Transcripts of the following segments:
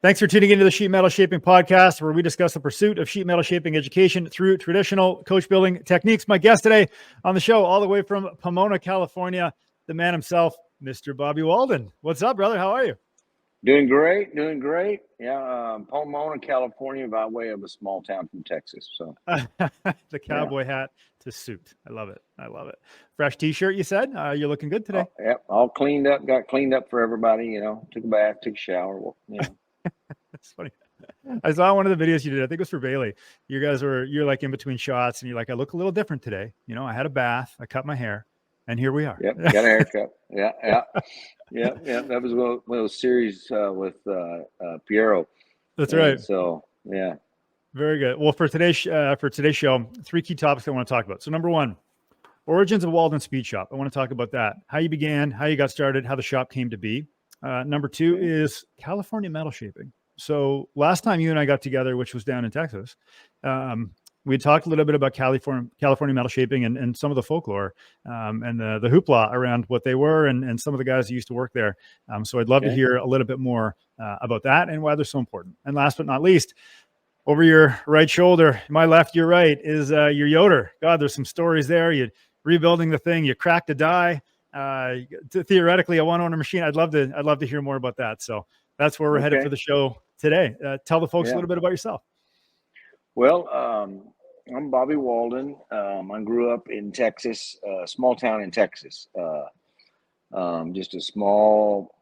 Thanks for tuning into the Sheet Metal Shaping Podcast, where we discuss the pursuit of sheet metal shaping education through traditional coach building techniques. My guest today on the show, all the way from Pomona, California, the man himself, Mr. Bobby Walden. What's up, brother? How are you? Doing great, doing great. Yeah, Pomona, California, by way of a small town from Texas. So the cowboy hat to suit. I love it. I love it. Fresh T-shirt, you said? You're looking good today. Yep, all cleaned up. Got cleaned up for everybody. You know, took a bath, took a shower. You know. That's funny. I saw one of the videos you did. I think it was for Baileigh. You're like in between shots, and you're like, I look a little different today. You know, I had a bath, I cut my hair, and here we are. Yep, got a haircut. Yeah. That was one of those series with Piero. That's right. So yeah. Very good. Well, for today's show, 3 key topics I want to talk about. So number one, origins of Walden Speed Shop. I want to talk about that. How you began, how you got started, how the shop came to be. Number two is California metal shaping. So last time you and I got together, which was down in Texas, we had talked a little bit about California metal shaping and some of the folklore and the hoopla around what they were and some of the guys who used to work there. So I'd love to hear a little bit more about that and why they're so important. And last but not least, over your right shoulder, my left, your right, is your Yoder. God, there's some stories there. You're rebuilding the thing. You cracked a die. Theoretically, a one-owner machine. I'd love to hear more about that. So that's where we're headed for the show today. Tell the folks a little bit about yourself. Well, I'm Bobby Walden. I grew up in Texas, a small town in Texas. Just a small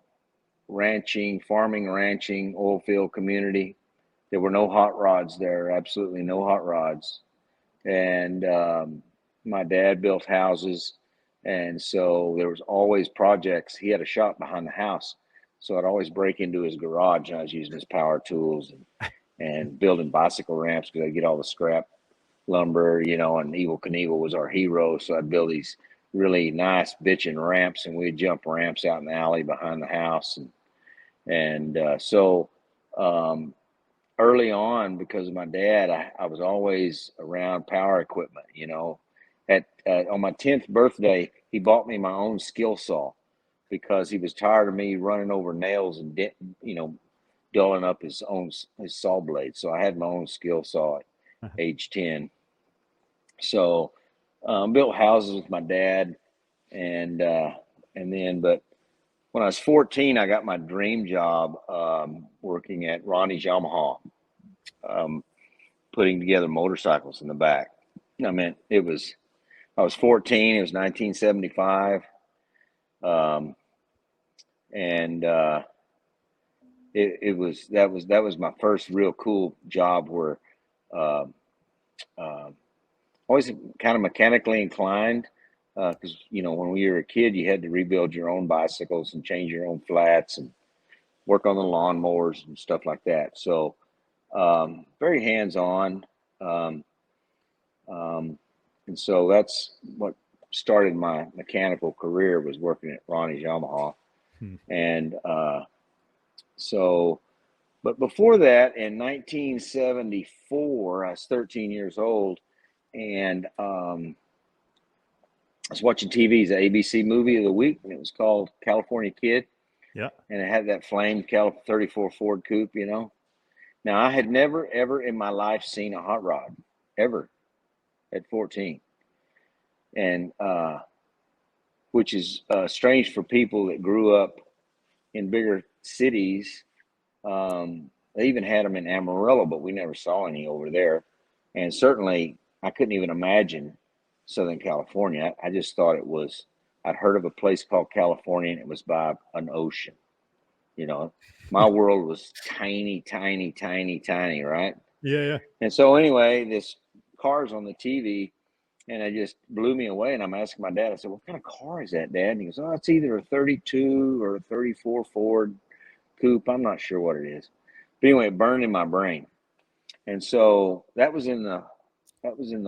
farming, ranching, oil field community. There were no hot rods there, absolutely no hot rods. And my dad built houses. And so there was always projects. He had a shop behind the house. So I'd always break into his garage, and I was using his power tools and building bicycle ramps because I'd get all the scrap lumber, you know, and Evel Knievel was our hero. So I'd build these really nice bitchin' ramps, and we'd jump ramps out in the alley behind the house. So early on, because of my dad, I was always around power equipment, you know. On my 10th birthday, he bought me my own skill saw because he was tired of me running over nails and, dulling up his saw blade. So I had my own skill saw at age 10. So built houses with my dad, but when I was 14, I got my dream job working at Ronnie's Yamaha, putting together motorcycles in the back. I mean, I was 14. It was 1975. That was my first real cool job where always kind of mechanically inclined because when we were a kid you had to rebuild your own bicycles and change your own flats and work on the lawnmowers and stuff like that. So very hands-on, and so that's what started my mechanical career, was working at Ronnie's Yamaha. And but before that, in 1974, I was 13 years old, and I was watching TV. It's the ABC movie of the week, and it was called California Kid. Yeah. And it had that flame 34 Ford coupe, you know. Now, I had never, ever in my life seen a hot rod, ever, at 14. And which is strange for people that grew up in bigger cities. They even had them in Amarillo, but we never saw any over there. And certainly, I couldn't even imagine Southern California. I just thought I'd heard of a place called California, and it was by an ocean. You know, my world was tiny, tiny, tiny, tiny, right? Yeah. And so anyway, this car's on the TV, and it just blew me away. And I'm asking my dad, I said, what kind of car is that, Dad? And he goes, oh, it's either a 32 or a 34 Ford coupe. I'm not sure what it is. But anyway, it burned in my brain. And so that was in the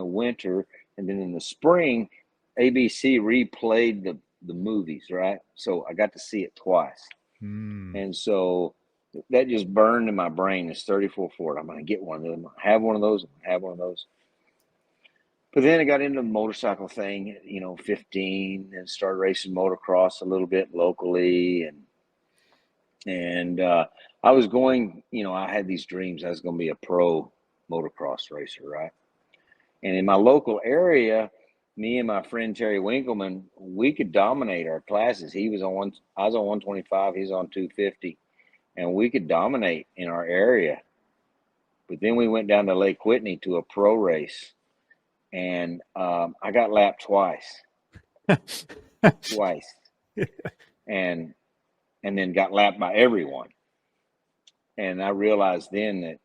winter. And then in the spring, ABC replayed the movies, right? So I got to see it twice. And so that just burned in my brain, this 34 Ford. I'm going to get one of them. Have one of those. Have one of those. But then I got into the motorcycle thing, 15, and started racing motocross a little bit locally. And I was going, I had these dreams. I was going to be a pro motocross racer, right? And in my local area, me and my friend Terry Winkleman, we could dominate our classes. I was on 125, he's on 250, and we could dominate in our area. But then we went down to Lake Whitney to a pro race, and I got lapped twice, and then got lapped by everyone. And I realized then that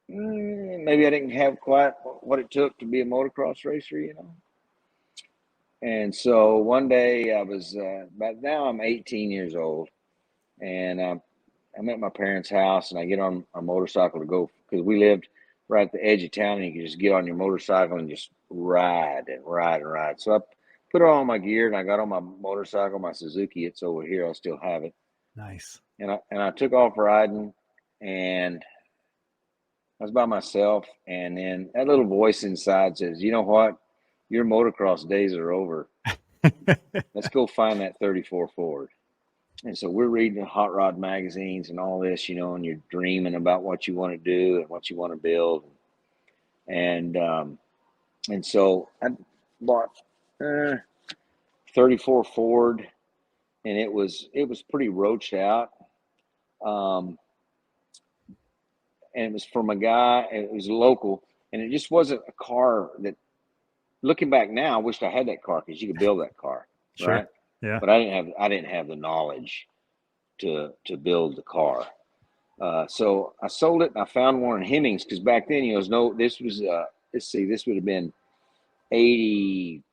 maybe I didn't have quite what it took to be a motocross racer, And so one day I was, but now I'm 18 years old, and I'm at my parents' house, and I get on a motorcycle to go, because we lived right at the edge of town, and you could just get on your motorcycle and just ride and ride and ride. So I put all my gear, and I got on my motorcycle, my Suzuki. It's over here. I still have it. Nice. And I took off riding, and I was by myself, and then that little voice inside says, "You know what? Your motocross days are over. Let's go find that 34 Ford." And so we're reading hot rod magazines and all this, and you're dreaming about what you want to do and what you want to build. And so I bought 34 Ford, and it was pretty roached out. And it was from a guy, it was local, and it just wasn't a car that, looking back now, I wished I had that car, because you could build that car, Sure. right? Yeah. But I didn't have the knowledge to build the car. So I sold it, and I found one in Hemmings, because back then, this was, this would have been 83,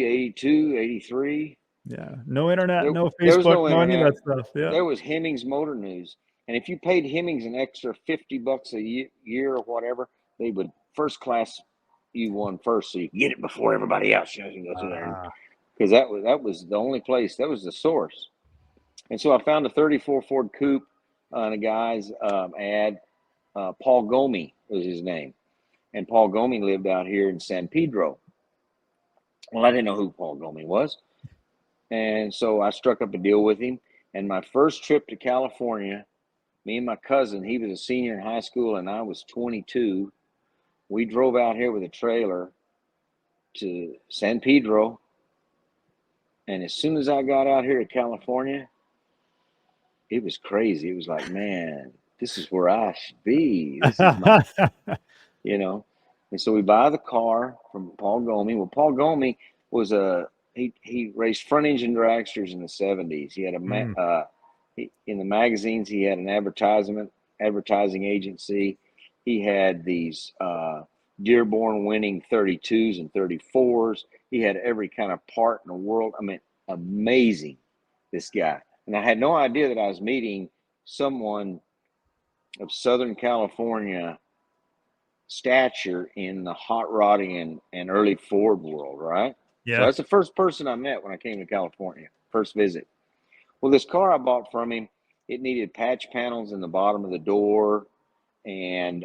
82, 83. Yeah. No internet, no There was Facebook, no no any of internet. that stuff. Yeah. There was Hemmings Motor News. And if you paid Hemmings an extra $50 a year or whatever, they would first class you one first, so you can get it before everybody else. You can go through there, because that was the only place. That was the source. And so I found a 34 Ford Coupe on a guy's ad. Paul Gomi was his name, and Paul Gomi lived out here in San Pedro. Well, I didn't know who Paul Gomi was, and so I struck up a deal with him. And my first trip to California, me and my cousin, he was a senior in high school, and I was 22. We drove out here with a trailer to San Pedro. And as soon as I got out here to California, it was crazy. It was like, man, this is where I should be. This is my, And so we buy the car from Paul Gomi. Well, Paul Gomi was he raced front engine dragsters in the 70s. He had in the magazines, he had an advertising agency. He had these Dearborn winning 32s and 34s. He had every kind of part in the world. I mean, amazing, this guy. And I had no idea that I was meeting someone of Southern California stature in the hot rodding and early Ford world, right? Yeah. So that's the first person I met when I came to California, first visit. Well, this car I bought from him, it needed patch panels in the bottom of the door and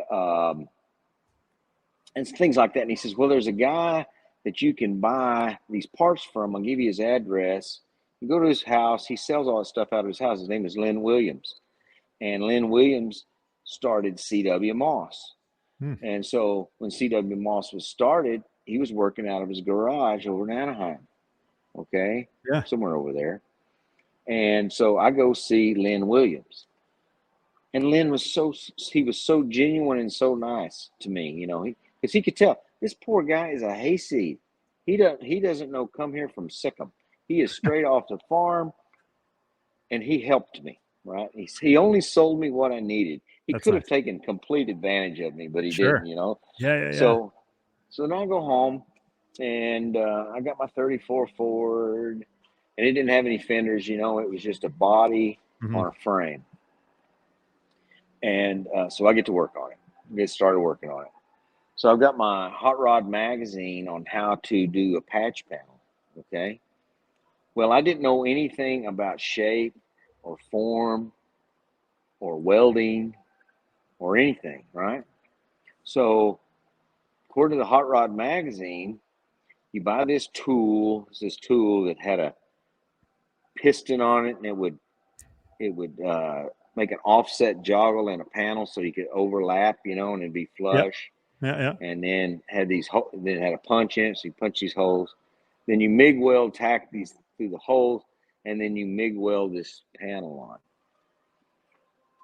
things like that. And he says, well, there's a guy that you can buy these parts from. I'll give you his address. You go to his house. He sells all that stuff out of his house. His name is Lynn Williams. And Lynn Williams started C.W. Moss. And so when C.W. Moss was started, he was working out of his garage over in Anaheim. Okay? Yeah. Somewhere over there. And so I go see Lynn Williams. And Lynn was so genuine and so nice to me, because he could tell this poor guy is a hayseed. He doesn't know come here from Sikkim. He is straight off the farm, and he helped me, right? He only sold me what I needed. He could have taken complete advantage of me, but he didn't, Yeah. So now I go home, and I got my 34 Ford, and it didn't have any fenders, it was just a body on a frame. And so I get to work on it, get started working on it. So I've got my Hot Rod magazine on how to do a patch panel, okay? Well, I didn't know anything about shape or form or welding or anything, right? So according to the Hot Rod magazine, you buy this tool that had a piston on it, and it would it would make an offset joggle in a panel so you could overlap, and it'd be flush. Yeah. And then had these then it had a punch in it, so you punch these holes. Then you MIG weld, tack these through the holes, and then you MIG weld this panel on.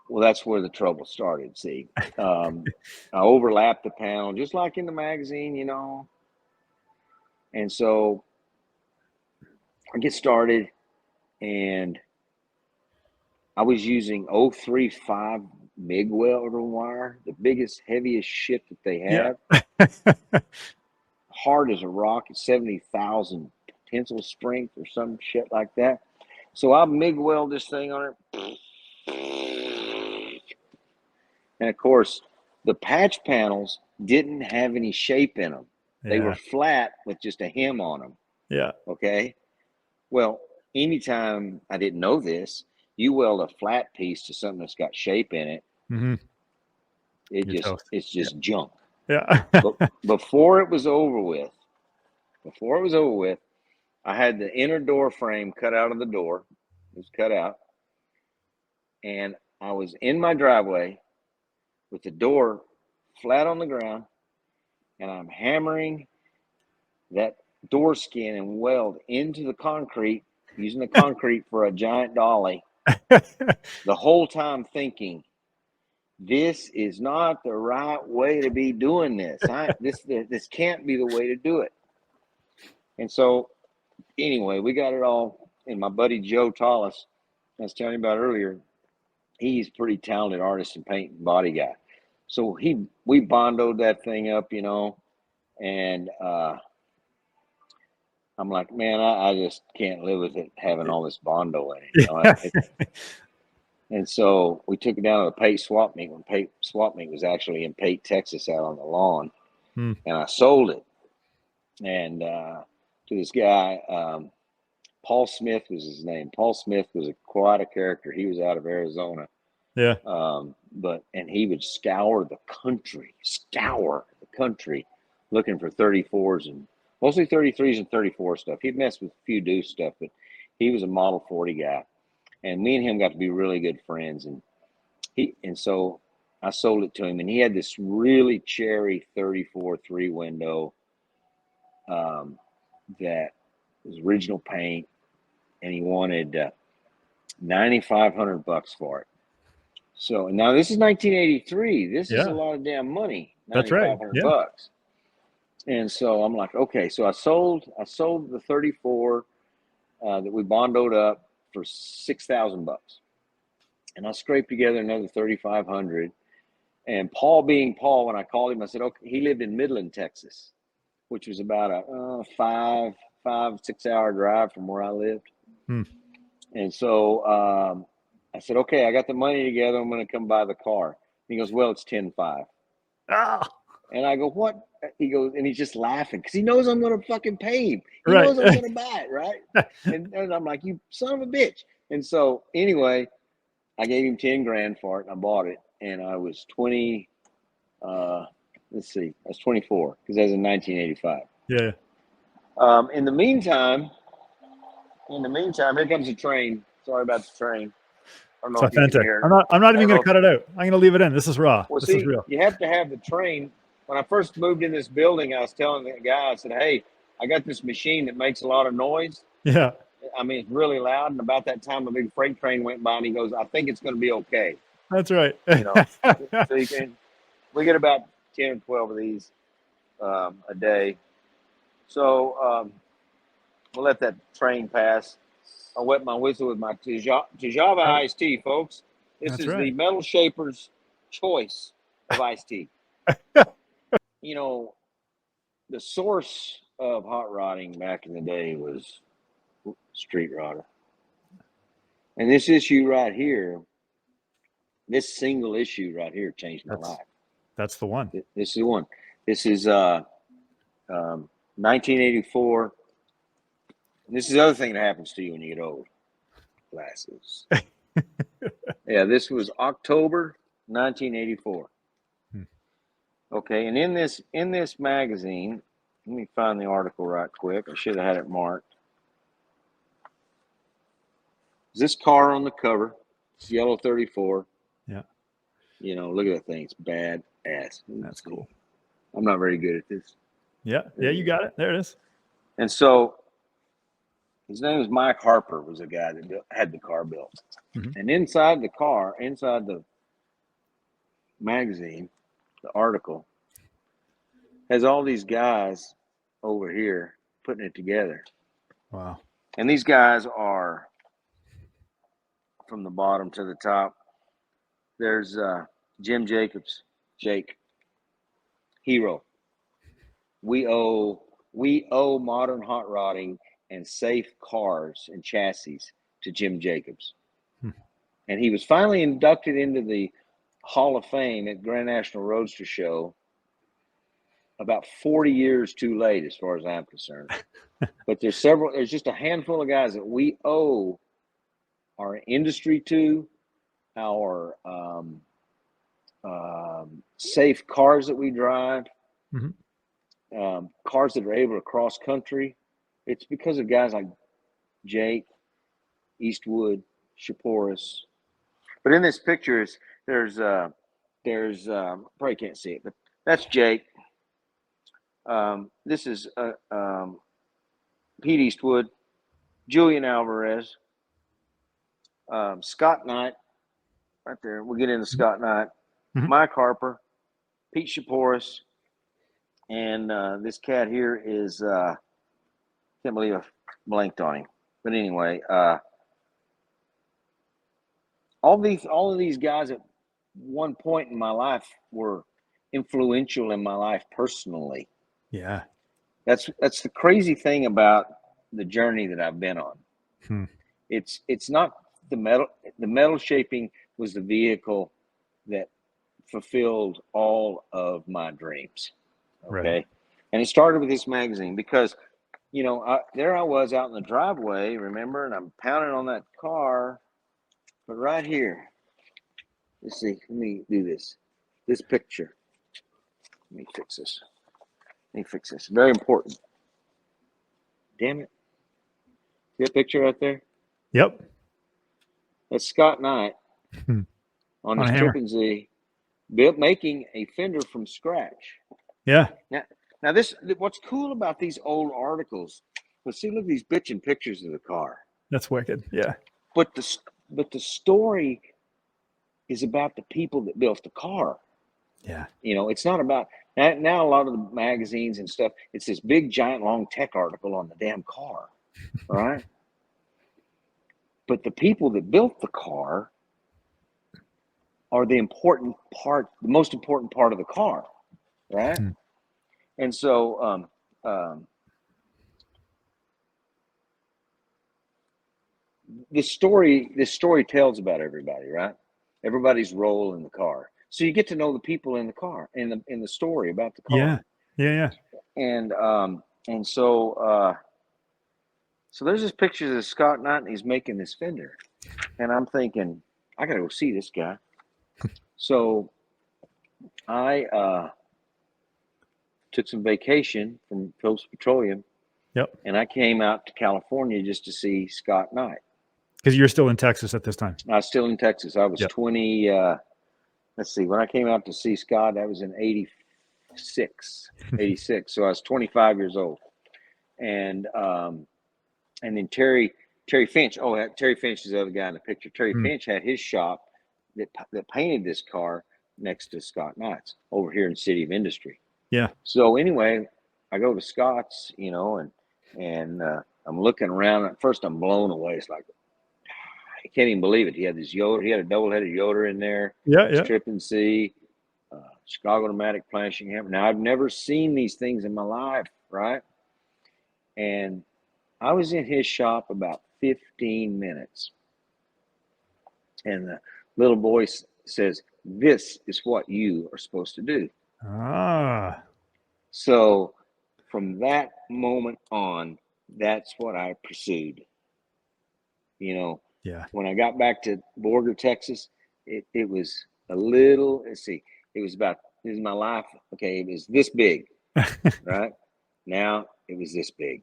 Well, that's where the trouble started. See, I overlapped the panel just like in the magazine, and so I get started, and I was using 035 MIG welder wire, the biggest, heaviest shit that they have. Yeah. Hard as a rock, at 70,000 tensile strength or some shit like that. So I MIG weld this thing on it. And of course, the patch panels didn't have any shape in them. They were flat with just a hem on them. Yeah. Okay. Well, anytime I didn't know this, you weld a flat piece to something that's got shape in it. Mm-hmm. It's just junk. Yeah. But before it was over with, I had the inner door frame cut out of the door. It was cut out. And I was in my driveway with the door flat on the ground, and I'm hammering that door skin and weld into the concrete, using the concrete for a giant dolly, the whole time thinking, this is not the right way to be doing this. This can't be the way to do it. And so anyway, we got it all. And my buddy Joe Tallis, I was telling you about earlier, he's a pretty talented artist and paint and body guy. So we bondoed that thing up, and I'm like, man, I just can't live with it having all this Bondo in it. And so we took it down to the Pate swap meet when Pate swap meet was actually in Pate, Texas, out on the lawn. And I sold it. And to this guy, Paul Smith was his name. Paul Smith was quite a character. He was out of Arizona. Yeah. And he would scour the country looking for 34s and mostly 33s and 34 stuff. He'd mess with a few Deuce stuff, but he was a Model 40 guy. And me and him got to be really good friends. And so I sold it to him, and he had this really cherry 34 3-window that was original paint, and he wanted $9,500 for it. So now this is 1983. This is a lot of damn money. That's right. $9,500. And so I'm like, okay. So I sold the 34 that we bondoed up for $6,000, and I scraped together another 3,500. And Paul, being Paul, when I called him, I said, okay, he lived in Midland, Texas, which was about a 6 hour drive from where I lived. And so I said, okay, I got the money together. I'm going to come buy the car. He goes, well, it's 10.5. And I go, what? He goes, and he's just laughing because he knows I'm going to fucking pay him. He knows I'm going to buy it, right? And I'm like, you son of a bitch. And so anyway, I gave him 10 grand for it, and I bought it. And I was 20. Let's see, I was 24 because that was in 1985. Yeah. In the meantime, here comes the train. Sorry about the train. I don't know It's authentic. I'm not even going to cut it out. I'm going to leave it in. This is raw. Well, this is real. You have to have the train. When I first moved in this building, I was telling the guy, I said, hey, I got this machine that makes a lot of noise. Yeah. I mean, it's really loud. And about that time, a big freight train went by, and he goes, I think it's going to be okay. That's right. So we get about 10 or 12 of these a day. So we'll let that train pass. I wet my whistle with my Tijava iced tea, folks. This is the Metal Shaper's choice of iced tea. The source of hot rodding back in the day was street rodder. And this issue right here, this single issue right here changed my life. That's the one. This is the one. This is 1984. This is the other thing that happens to you when you get old. Glasses. Yeah, this was October 1984. Okay, and in this magazine, let me find the article right quick. I should have had it marked. Is this car on the cover? It's yellow 34. Yeah. You know, look at that thing. It's bad ass. That's cool. I'm not very good at this. Yeah. Yeah, you got it. There it is. And so his name was Mike Harper, was a guy that had the car built. Mhm. And inside the car, inside the magazine, the article, has all these guys over here putting it together. Wow. And these guys are from the bottom to the top. There's Jim Jacobs, Jake, hero. We owe modern hot rodding and safe cars and chassis to Jim Jacobs. And he was finally inducted into the Hall of Fame at Grand National Roadster Show about 40 years too late, as far as I'm concerned. But there's just a handful of guys that we owe our industry to, our safe cars that we drive, cars that are able to cross country. It's because of guys like Jake, Eastwood, Shaporis. But in this picture, there's probably can't see it, but that's Jake. This is Pete Eastwood, Julian Alvarez, Scott Knight, right there. We'll get into Scott Knight, Mike Harper, Pete Shaporis, and this cat here is can't believe I blanked on him. But anyway, all of these guys at one point in my life were influential in my life personally. Yeah. That's the crazy thing about the journey that I've been on. It's not the metal shaping was the vehicle that fulfilled all of my dreams. Okay. Right. And it started with this magazine because, you know, there I was out in the driveway, remember, and I'm pounding on that car. But right here, let's see, let me do this picture. Let me fix this. Very important. Damn it. See that picture right there? Yep. That's Scott Knight on his Trippin' Z, making a fender from scratch. Yeah. Now what's cool about these old articles, let's see, look at these bitchin' pictures of the car. That's wicked. Yeah. But the story is about the people that built the car. Yeah. You know, it's not about now a lot of the magazines and stuff, it's this big giant long tech article on the damn car. Right? But the people that built the car are the most important part of the car, right? And so this story tells about everybody, right? Everybody's role in the car. So you get to know the people in the car, in the story about the car. Yeah. And so there's this picture of Scott Knight, and he's making this fender. And I'm thinking, I got to go see this guy. So I took some vacation from Phillips Petroleum. Yep. And I came out to California just to see Scott Knight. Because you're still in Texas at this time. I was still in Texas. I was 20. Let's see. When I came out to see Scott, that was in 86. So I was 25 years old. And then Terry Finch. Oh, Terry Finch is the other guy in the picture. Terry Finch had his shop that painted this car next to Scott Knight's over here in City of Industry. Yeah. So anyway, I go to Scott's, you know, and I'm looking around. At first, I'm blown away. It's like, I can't even believe it. He had this Yoder. He had a double-headed Yoder in there. Yeah. Trippin' Z, Chicago pneumatic planching hammer. Now, I've never seen these things in my life, right? And I was in his shop about 15 minutes. And the little boy says, "This is what you are supposed to do." So from that moment on, that's what I pursued. You know, when I got back to Borger, Texas, it was a little, let's see, it was my life. Okay, it was this big, right? Now it was this big.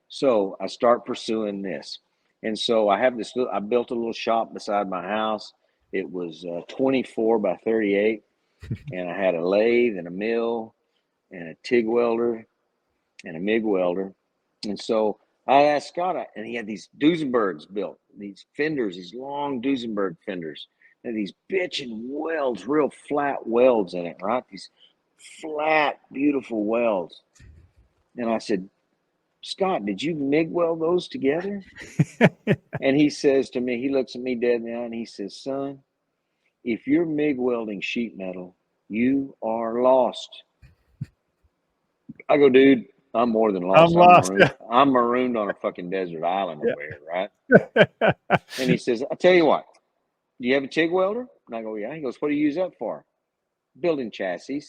So I start pursuing this. And so I have this, I built a little shop beside my house. It was 24 by 38. And I had a lathe and a mill and a TIG welder and a MIG welder. And so I asked Scott, and he had these Duesenbergs built, these fenders, these long Duesenberg fenders, and these bitchin' welds, real flat welds in it, right? These flat, beautiful welds. And I said, Scott, did you MIG weld those together? And he says to me, he looks at me dead in the eye and he says, son, if you're MIG welding sheet metal, you are lost. I go, dude, I'm more than lost. I'm lost. I'm marooned on a fucking desert island over here, right? Yeah. And he says, I'll tell you what, do you have a TIG welder? And I go, yeah. He goes, what do you use that for? Building chassis.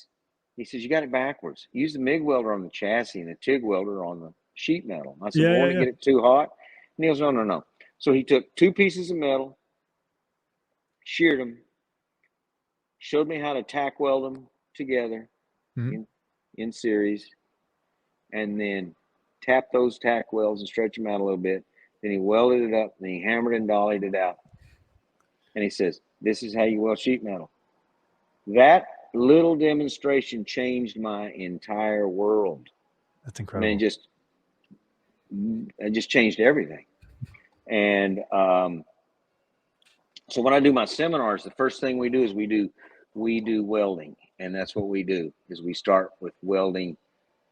He says, you got it backwards. Use the MIG welder on the chassis and the TIG welder on the sheet metal. And I said, won't it get it too hot? And he goes, no, no, no. So he took 2 pieces of metal, sheared them, showed me how to tack weld them together in series, and then tapped those tack welds and stretch them out a little bit. Then he welded it up, and he hammered and dollied it out. And he says, this is how you weld sheet metal. That little demonstration changed my entire world. That's incredible. I mean, it just changed everything. And so when I do my seminars, the first thing we do is we do welding. And that's what we do, is we start with welding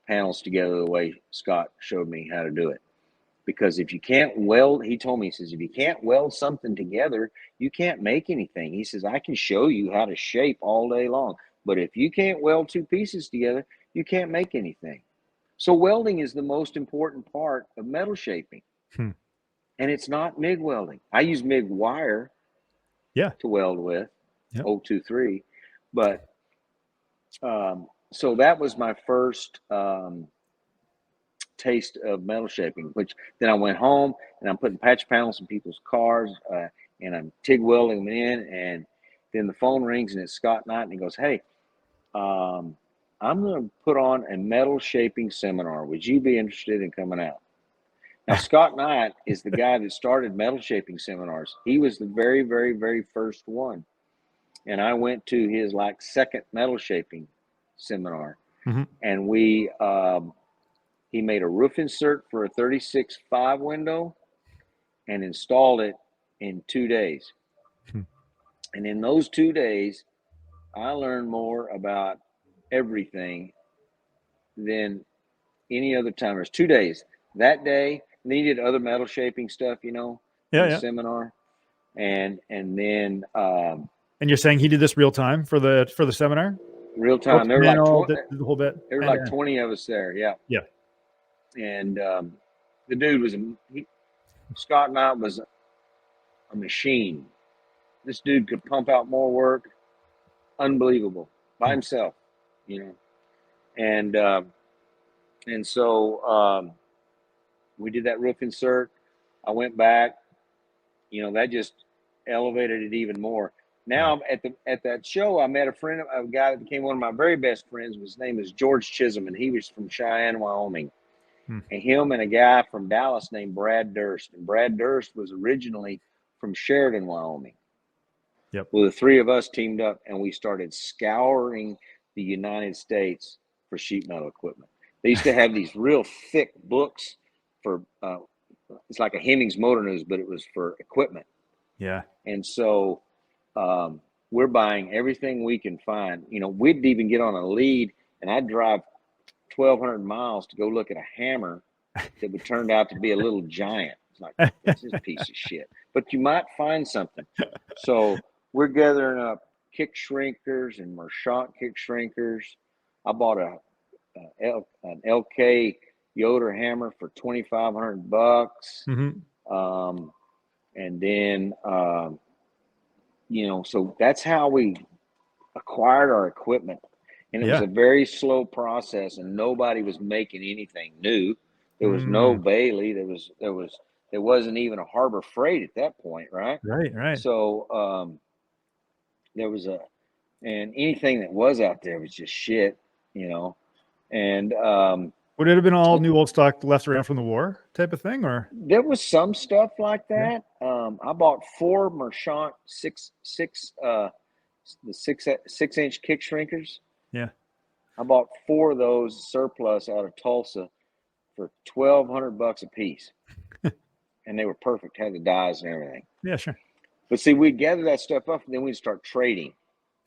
panels together the way Scott showed me how to do it. Because if you can't weld, he told me, he says, if you can't weld something together, you can't make anything. He says, I can show you how to shape all day long, but if you can't weld 2 pieces together, you can't make anything. So welding is the most important part of metal shaping. And it's not MIG welding. I use MIG wire to weld with, 023. But so that was my first taste of metal shaping, which then I went home and I'm putting patch panels in people's cars and I'm TIG welding them in, and then the phone rings and it's Scott Knight and he goes, hey, I'm going to put on a metal shaping seminar. Would you be interested in coming out? Now, Scott Knight is the guy that started metal shaping seminars. He was the very, very, very first one. And I went to his second metal shaping seminar, and he made a roof insert for a 36.5 window and installed it in 2 days. And in those 2 days, I learned more about everything than any other time. There's 2 days. That day, and then he did other metal shaping stuff, in the seminar. And then and you're saying he did this real time for the seminar? Real time. There were the whole bit. There were like 20 of us there. Yeah. Yeah. And the dude was Scott Knight was a machine. This dude could pump out more work, unbelievable, by himself, And so we did that roof insert. I went back. That just elevated it even more. Now at that show, I met a guy that became one of my very best friends. His name is George Chisholm, and he was from Cheyenne, Wyoming. And him and a guy from Dallas named Brad Durst. And Brad Durst was originally from Sheridan, Wyoming. Well, the 3 of us teamed up and we started scouring the United States for sheet metal equipment. They used to have these real thick books for, it's like a Hemmings Motor News, but it was for equipment. Yeah. And so we're buying everything we can find. We'd even get on a lead and I'd drive 1,200 miles to go look at a hammer that would turn out to be a little giant. It's like, this is a piece of shit. But you might find something. So we're gathering up kick shrinkers and Marchant kick shrinkers. I bought an LK Yoder hammer for $2,500. And then, so that's how we acquired our equipment. And it was a very slow process, and nobody was making anything new. There was no baileigh. There wasn't even a Harbor Freight at that point, right? Right. So there was and anything that was out there was just shit, And Would it have been all new old stock left around from the war type of thing, or? There was some stuff like Yeah. that. I bought 4 Merchant the 6-inch kick shrinkers. Yeah. I bought 4 of those surplus out of Tulsa for $1,200 a piece, and they were perfect. Had the dies and everything. Yeah, sure. But see, we'd gather that stuff up, and then we'd start trading.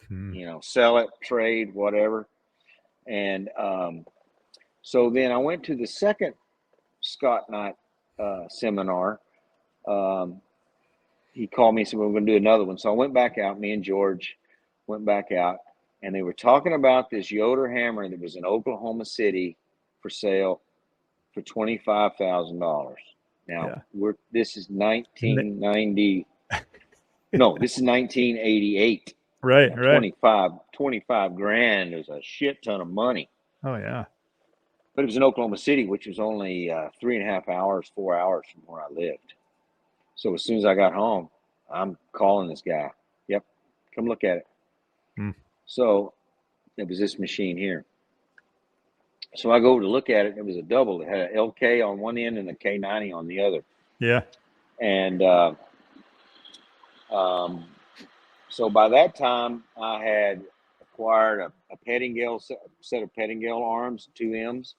Hmm. You know, sell it, trade, whatever. And so then I went to the second Scott Knight seminar. He called me and said, we're going to do another one. So I went back out. Me and George went back out, and they were talking about this Yoder hammer that was in Oklahoma City for sale for $25,000. Now, this is 1990. No, this is 1988. Right, now, 25 grand is a shit ton of money. Oh, yeah. But it was in Oklahoma City, which was only 3.5 hours, 4 hours from where I lived. So as soon as I got home, I'm calling this guy. Yep, come look at it. So it was this machine here. So I go to look at it, and it was a double. It had an LK on one end and a K90 on the other. Yeah. And so by that time, I had acquired a pettingell set of pettingell arms, 2 M's,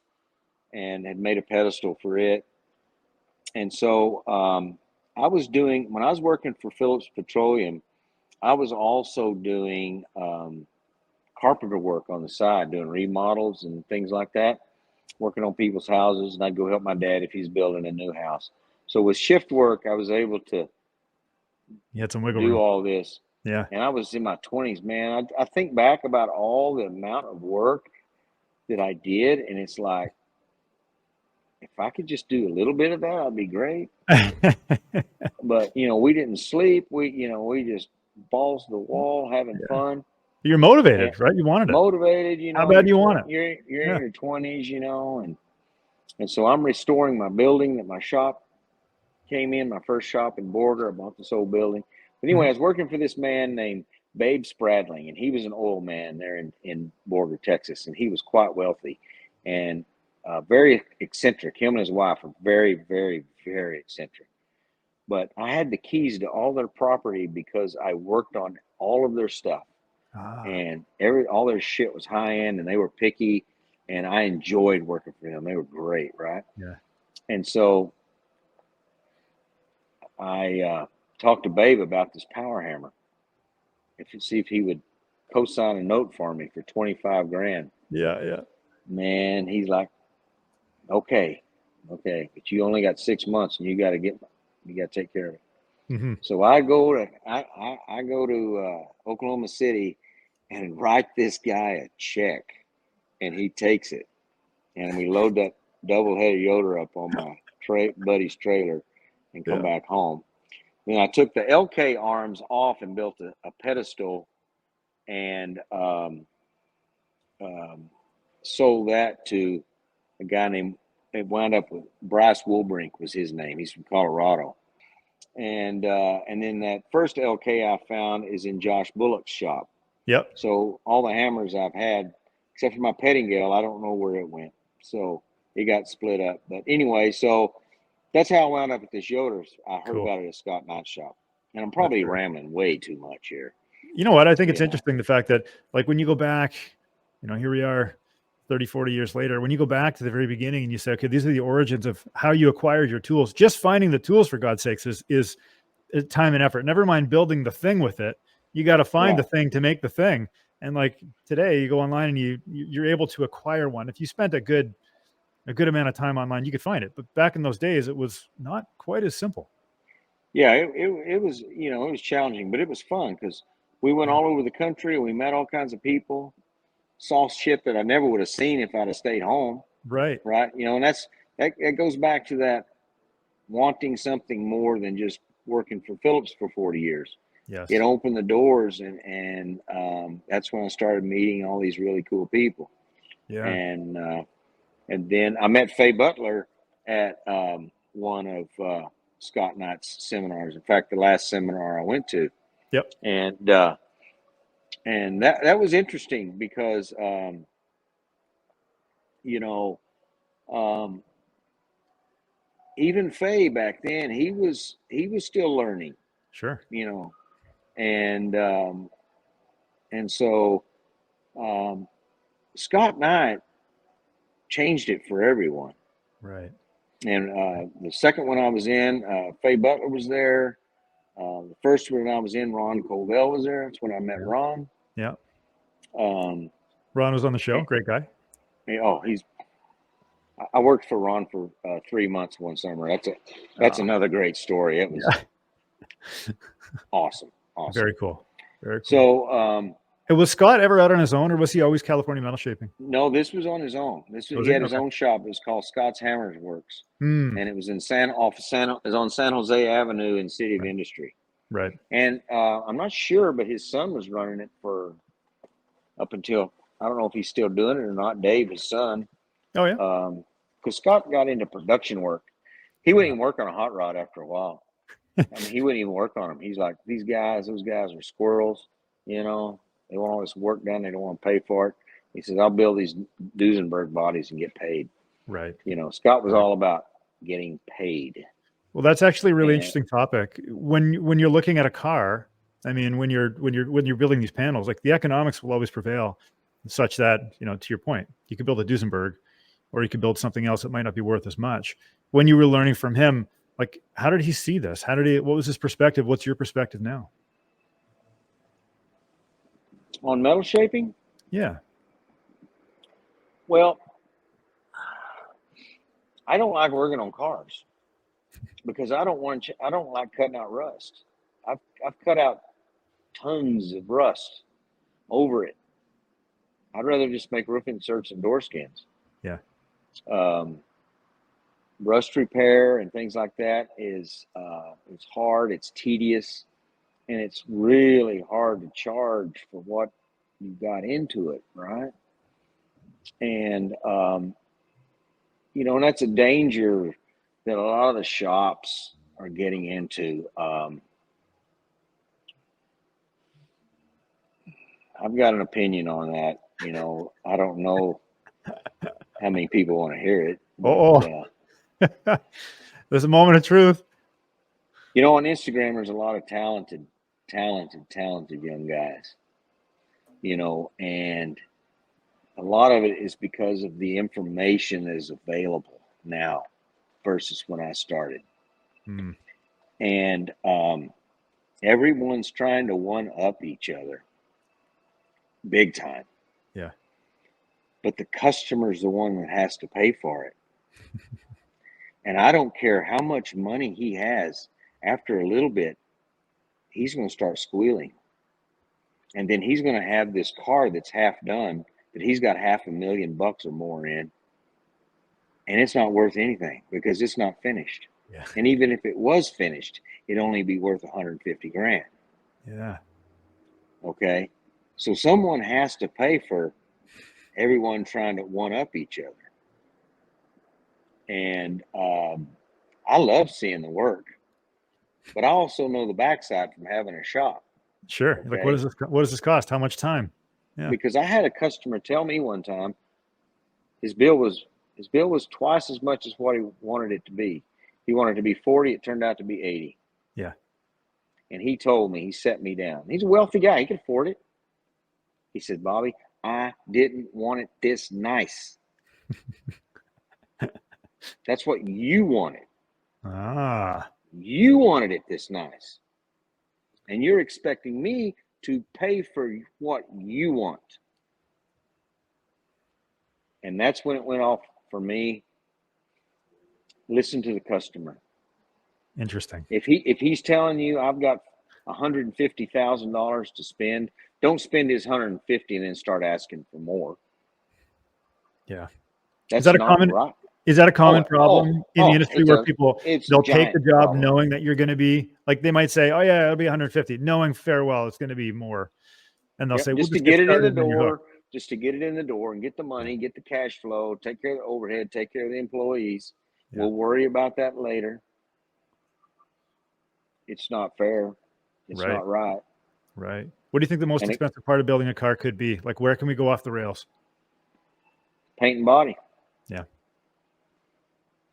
and had made a pedestal for it. And so I was doing, when I was working for Phillips Petroleum, I was also doing carpenter work on the side, doing remodels and things like that, working on people's houses, and I'd go help my dad if he's building a new house. So with shift work, I was able to You had some wiggle do room. all this. Yeah. And I was in my 20s, man. I think back about all the amount of work that I did, and it's like, if I could just do a little bit of that, I'd be great. But, you know, we didn't sleep. We just balls to the wall, having fun. You're motivated, right? You wanted it. Motivated, you know. How bad do you want it? You're in your 20s, you know, and so I'm restoring my building that my shop came in, my first shop in Borger. I bought this old building. But anyway, I was working for this man named Babe Spradling, and he was an oil man there in Borger, Texas, and he was quite wealthy and very eccentric. Him and his wife are very, very, very eccentric. But I had the keys to all their property because I worked on all of their stuff. And all their shit was high end, and they were picky, and I enjoyed working for them. They were great, right? Yeah. And so I talked to Babe about this power hammer. See if he would co-sign a note for me for 25 grand. Yeah. Man, he's like, okay, but you only got 6 months, and you got to take care of it. Mm-hmm. So I go to Oklahoma City and write this guy a check, and he takes it, and we load that double-headed Yoder up on my buddy's trailer and come back home. Then I took the LK arms off and built a pedestal, and sold that to a guy named. It wound up with Bryce Woolbrink was his name. He's from Colorado. And then that first LK I found is in Josh Bullock's shop. Yep. So all the hammers I've had, except for my pettingell, I don't know where it went. So it got split up. But anyway, so that's how I wound up at this Yoder. I heard about it at Scott Knight's shop. And I'm probably rambling way too much here. You know what? I think it's interesting, the fact that, like, when you go back, you know, here we are 30, 40 years later, when you go back to the very beginning and you say, okay, these are the origins of how you acquired your tools. Just finding the tools, for God's sakes, is time and effort. Never mind building the thing with it. You got to find the thing to make the thing. And like today, you go online and you're able to acquire one. If you spent a good amount of time online, you could find it. But back in those days, it was not quite as simple. Yeah, it was, you know, it was challenging, but it was fun because we went all over the country. We met all kinds of people. Saw shit that I never would have seen if I'd have stayed home. Right. You know, and that goes back to that wanting something more than just working for Phillips for 40 years. Yes. It opened the doors, and that's when I started meeting all these really cool people. Yeah. And then I met Faye Butler at one of Scott Knight's seminars. In fact, the last seminar I went to. Yep. And that was interesting because, you know, Even Faye back then, he was still learning, Sure. you know, and so Scott and I changed it for everyone. Right. And the second one I was in, Faye Butler was there. The first one I was in, Ron Covell was there. That's when I met Ron. Yeah. Um, Ron was on the show. Great guy. I worked for Ron for 3 months one summer. That's another great story. It was awesome. Very cool. Very cool. So, was Scott ever out on his own, or was he always California Metal Shaping? no, this was on his own. He had his own shop. It was called Scott's Hammers Works, and it was in it was on San Jose Avenue in City of Industry. Right. And I'm not sure, but his son was running it for up until, I don't know if he's still doing it or not. Dave, his son. Oh yeah. Because Scott got into production work. He wouldn't even work on a hot rod after a while. I mean, he wouldn't even work on them. He's like, those guys are squirrels, you know. They want all this work done. They don't want to pay for it. He says, I'll build these Duesenberg bodies and get paid. Right. You know, Scott was all about getting paid. Well, that's actually a really interesting topic. When you're looking at a car, I mean, when you're building these panels, like the economics will always prevail, such that, you know, to your point, you could build a Duesenberg, or you could build something else that might not be worth as much. When you were learning from him, like, how did he see this? What was his perspective? What's your perspective now? On metal shaping? Yeah. Well, I don't like working on cars because I don't like cutting out rust. I've cut out tons of rust over it. I'd rather just make roof inserts and door skins. Yeah. Rust repair and things like that is it's hard, it's tedious, and it's really hard to charge for what you got into it, right? And you know, and that's a danger that a lot of the shops are getting into. I've got an opinion on that. You know, I don't know how many people want to hear it. But, there's a moment of truth. You know, on Instagram, there's a lot of talented young guys. You know, and a lot of it is because of the information that is available now versus when I started. And everyone's trying to one-up each other big time. Yeah. But the customer's the one that has to pay for it. And I don't care how much money he has, after a little bit, he's going to start squealing. And then he's going to have this car that's half done that he's got $500,000 or more in. And it's not worth anything because it's not finished. Yeah. And even if it was finished, it'd only be worth $150,000. Yeah. Okay. So someone has to pay for everyone trying to one up each other. And I love seeing the work, but I also know the backside from having a shop. Sure. Okay? Like, what does this cost? How much time? Yeah. Because I had a customer tell me one time his bill was twice as much as what he wanted it to be. He wanted it to be 40. It turned out to be 80. Yeah. And he told me, he set me down. He's a wealthy guy. He could afford it. He said, Bobby, I didn't want it this nice. That's what you wanted. You wanted it this nice. And you're expecting me to pay for what you want. And that's when it went off for me. Listen to the customer. Interesting. If he's telling you I've got $150,000 to spend, don't spend his $150 and then start asking for more. Yeah. That's Is that a common problem in the industry where they'll take the job problem, knowing that you're going to be, like, they might say, oh yeah, it'll be 150, knowing farewell it's going to be more. And they'll say, just to get it in the door, just to get it in the door and get the money, get the cash flow, take care of the overhead, take care of the employees. Yeah. We'll worry about that later. It's not fair. It's not right. Right. What do you think the most expensive part of building a car could be? Like, where can we go off the rails? Paint and body. Yeah.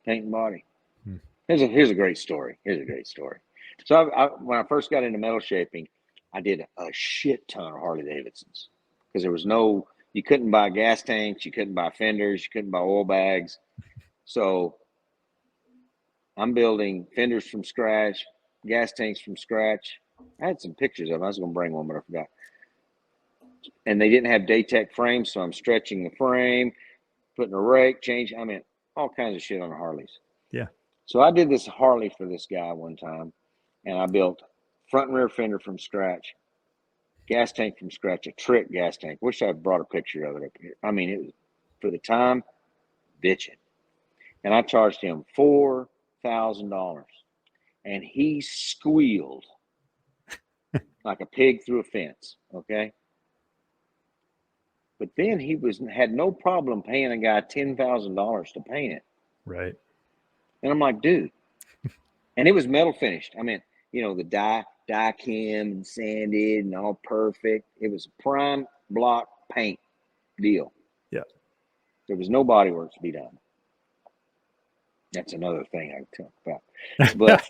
paint and body. Hmm. Here's a great story. So when I first got into metal shaping, I did a shit ton of Harley Davidsons because you couldn't buy gas tanks, you couldn't buy fenders, you couldn't buy oil bags. So I'm building fenders from scratch, gas tanks from scratch. I had some pictures of them. I was going to bring one, but I forgot. And they didn't have Daytech frames, so I'm stretching the frame, putting a rake, all kinds of shit on the Harleys. Yeah. So I did this Harley for this guy one time, and I built front and rear fender from scratch, gas tank from scratch, a trick gas tank. Wish I brought a picture of it up here. I mean, it was, for the time, bitching. And I charged him $4,000, and he squealed like a pig through a fence, okay? But then he had no problem paying a guy $10,000 to paint it. Right. And I'm like, dude. And it was metal finished. I mean, the dye chem and sanded and all perfect. It was a prime block paint deal. Yeah. There was no body work to be done. That's another thing I could talk about. But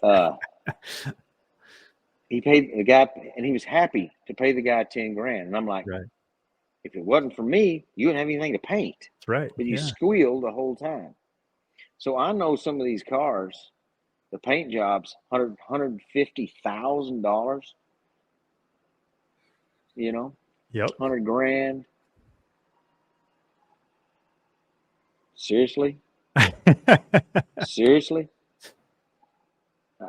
he paid the guy, and he was happy to pay the guy $10,000. And I'm like, Right. if it wasn't for me, you wouldn't have anything to paint. That's right. But you Yeah. squealed the whole time. So I know some of these cars, the paint jobs, $150,000. Yep. $100,000. Seriously? Seriously?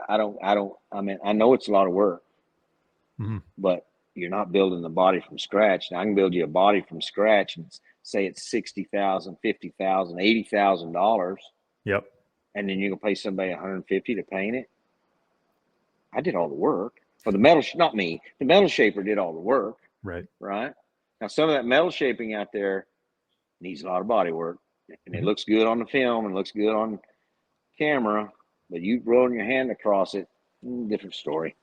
I mean, I know it's a lot of work, Mhm. but you're not building the body from scratch. Now I can build you a body from scratch and say it's $60,000, $50,000, $80,000, Yep. and then you can pay somebody $150 to paint it. I did all the work. Well, not me. The metal shaper did all the work. Right. Right? Now, some of that metal shaping out there needs a lot of body work, and it Mhm. looks good on the film and looks good on camera, but you rolling your hand across it, different story.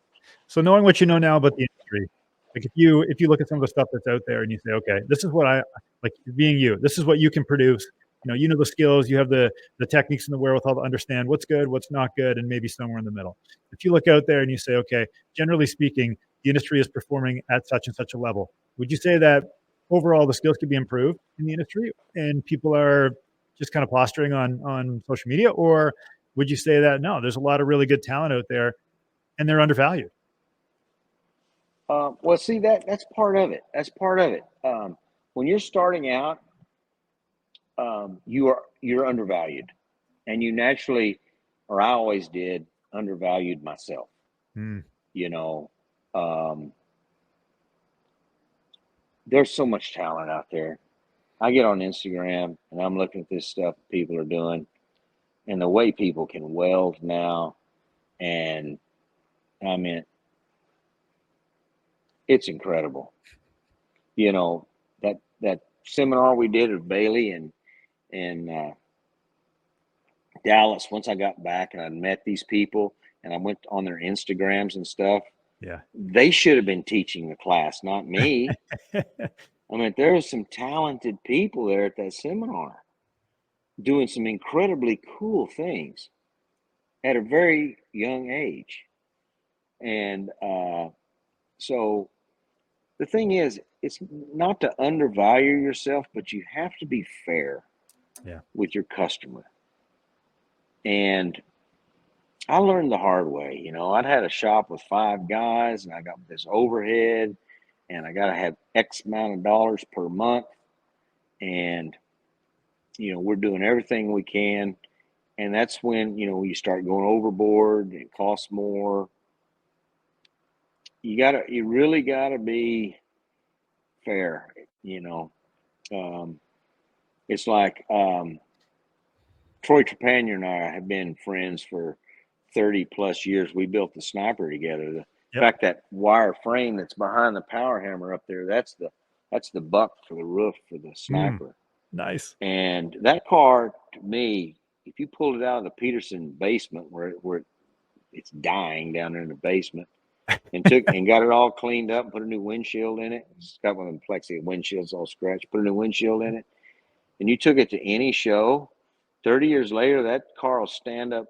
So knowing what you know now about the industry, like if you look at some of the stuff that's out there and you say, okay, this is what I like being you, this is what you can produce. You know the skills, you have the techniques and the wherewithal to understand what's good, what's not good, and maybe somewhere in the middle. If you look out there and you say, okay, generally speaking, the industry is performing at such and such a level, would you say that overall the skills could be improved in the industry and people are just kind of posturing on social media? Or would you say that no, there's a lot of really good talent out there and they're undervalued? Well, see, that's part of it. That's part of it. When you're starting out, you're undervalued, and you naturally, or I always did, undervalued myself. Mm. There's so much talent out there. I get on Instagram and I'm looking at this stuff people are doing, and the way people can weld now, and I mean, it's incredible. That seminar we did at Baileigh and Dallas, once I got back and I met these people and I went on their Instagrams and stuff, Yeah. they should have been teaching the class, not me. I mean, there was some talented people there at that seminar doing some incredibly cool things at a very young age. And so the thing is, it's not to undervalue yourself, but you have to be fair with your customer. And I learned the hard way. I'd had a shop with 5 guys, and I got this overhead, and I got to have X amount of dollars per month. And, we're doing everything we can. And that's when, you start going overboard, it costs more. You really got to be fair, It's like Troy Trepanier and I have been friends for 30 plus years. We built the sniper together. In fact, that wire frame that's behind the power hammer up there, that's the buck for the roof for the sniper. Nice. And that car, to me, if you pulled it out of the Peterson basement where it's dying down there in the basement, and got it all cleaned up and put a new windshield in it. It's got one of them plexi windshields all scratched, put a new windshield in it. And you took it to any show, 30 years later, that car will stand up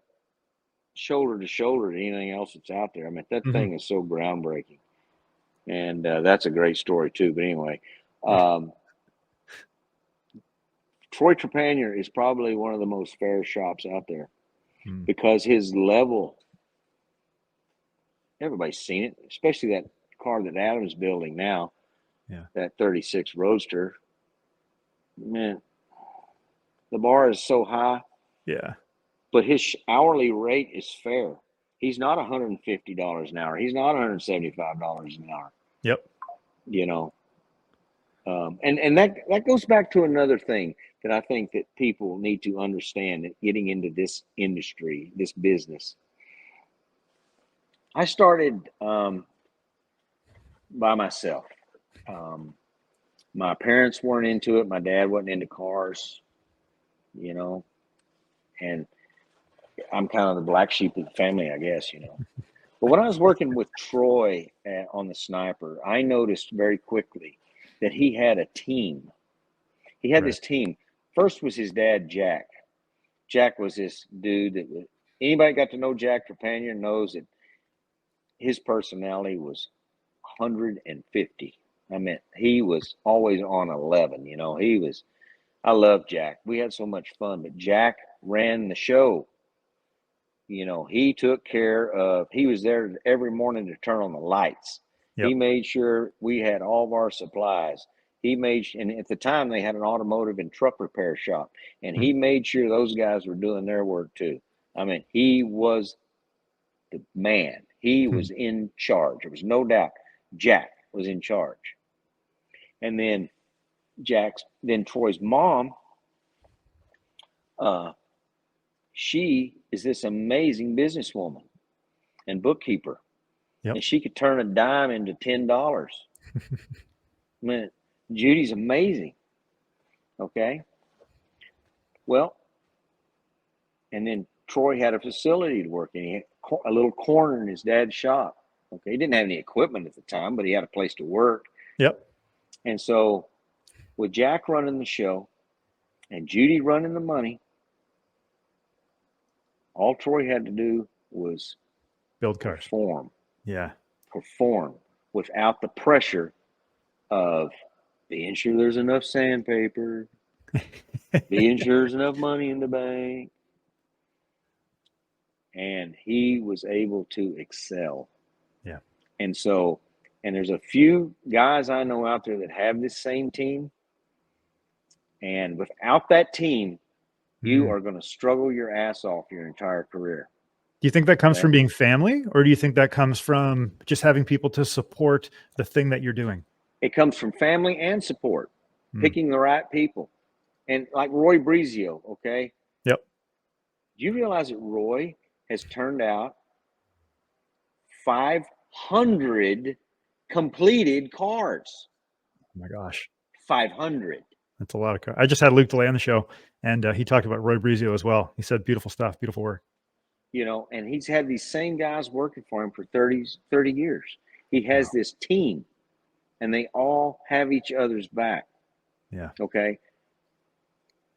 shoulder to shoulder to anything else that's out there. I mean, that thing is so groundbreaking. And that's a great story too. But anyway, Troy Trepanier is probably one of the most fair shops out there because his level, everybody's seen it, especially that car that Adam's building now, that 36 Roadster. Man, the bar is so high. Yeah. But his hourly rate is fair. He's not $150 an hour. He's not $175 an hour. Yep. You know, and that goes back to another thing that I think that people need to understand that getting into this industry, this business. I started by myself. My parents weren't into it. My dad wasn't into cars, you know, and I'm kind of the black sheep of the family, I guess, you know. But when I was working with Troy on the Sniper, I noticed very quickly that he had a team. He had this team. First was his dad, Jack. Jack was this dude that anybody got to know Jack Trepanier knows that his personality was 150. I mean, he was always on 11, you know. I love Jack. We had so much fun, but Jack ran the show. You know, he took care of, he was there every morning to turn on the lights. He made sure we had all of our supplies. And at the time they had an automotive and truck repair shop, and he made sure those guys were doing their work too. I mean, he was the man. He was in charge. There was no doubt. Jack was in charge. And then Troy's mom, she is this amazing businesswoman and bookkeeper. And she could turn a dime into $10. Man, Judy's amazing. Okay. Well, and then Troy had a facility to work in. He had a little corner in his dad's shop. Okay. He didn't have any equipment at the time, but he had a place to work. Yep. And so with Jack running the show and Judy running the money, all Troy had to do was build cars. Perform without the pressure of being sure there's enough sandpaper, being sure there's enough money in the bank. And he was able to excel. Yeah. And there's a few guys I know out there that have this same team. And without that team, you are going to struggle your ass off your entire career. Do you think that comes from being family, or do you think that comes from just having people to support the thing that you're doing? It comes from family and support, picking the right people. And like Roy Brizio, okay? Yep. Do you realize that Roy has turned out 500 completed cars? Oh my gosh. 500. That's a lot of cars. I just had Luke DeLay on the show, and he talked about Roy Brizio as well. He said, beautiful stuff, beautiful work. You know, and he's had these same guys working for him for 30 years. He has this team, and they all have each other's back. Yeah. Okay.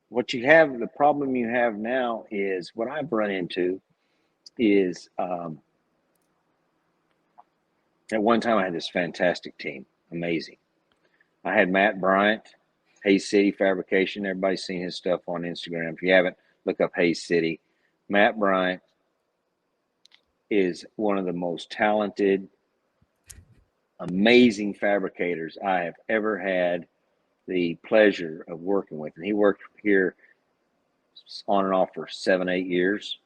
The problem you have now is what I've run into is at one time I had this fantastic team. Amazing. I had Matt Bryant, Hayes City Fabrication. Everybody's seen his stuff on Instagram. If you haven't, look up Hayes City. Matt Bryant is one of the most talented, amazing fabricators I have ever had the pleasure of working with. And he worked here on and off for 7-8 years.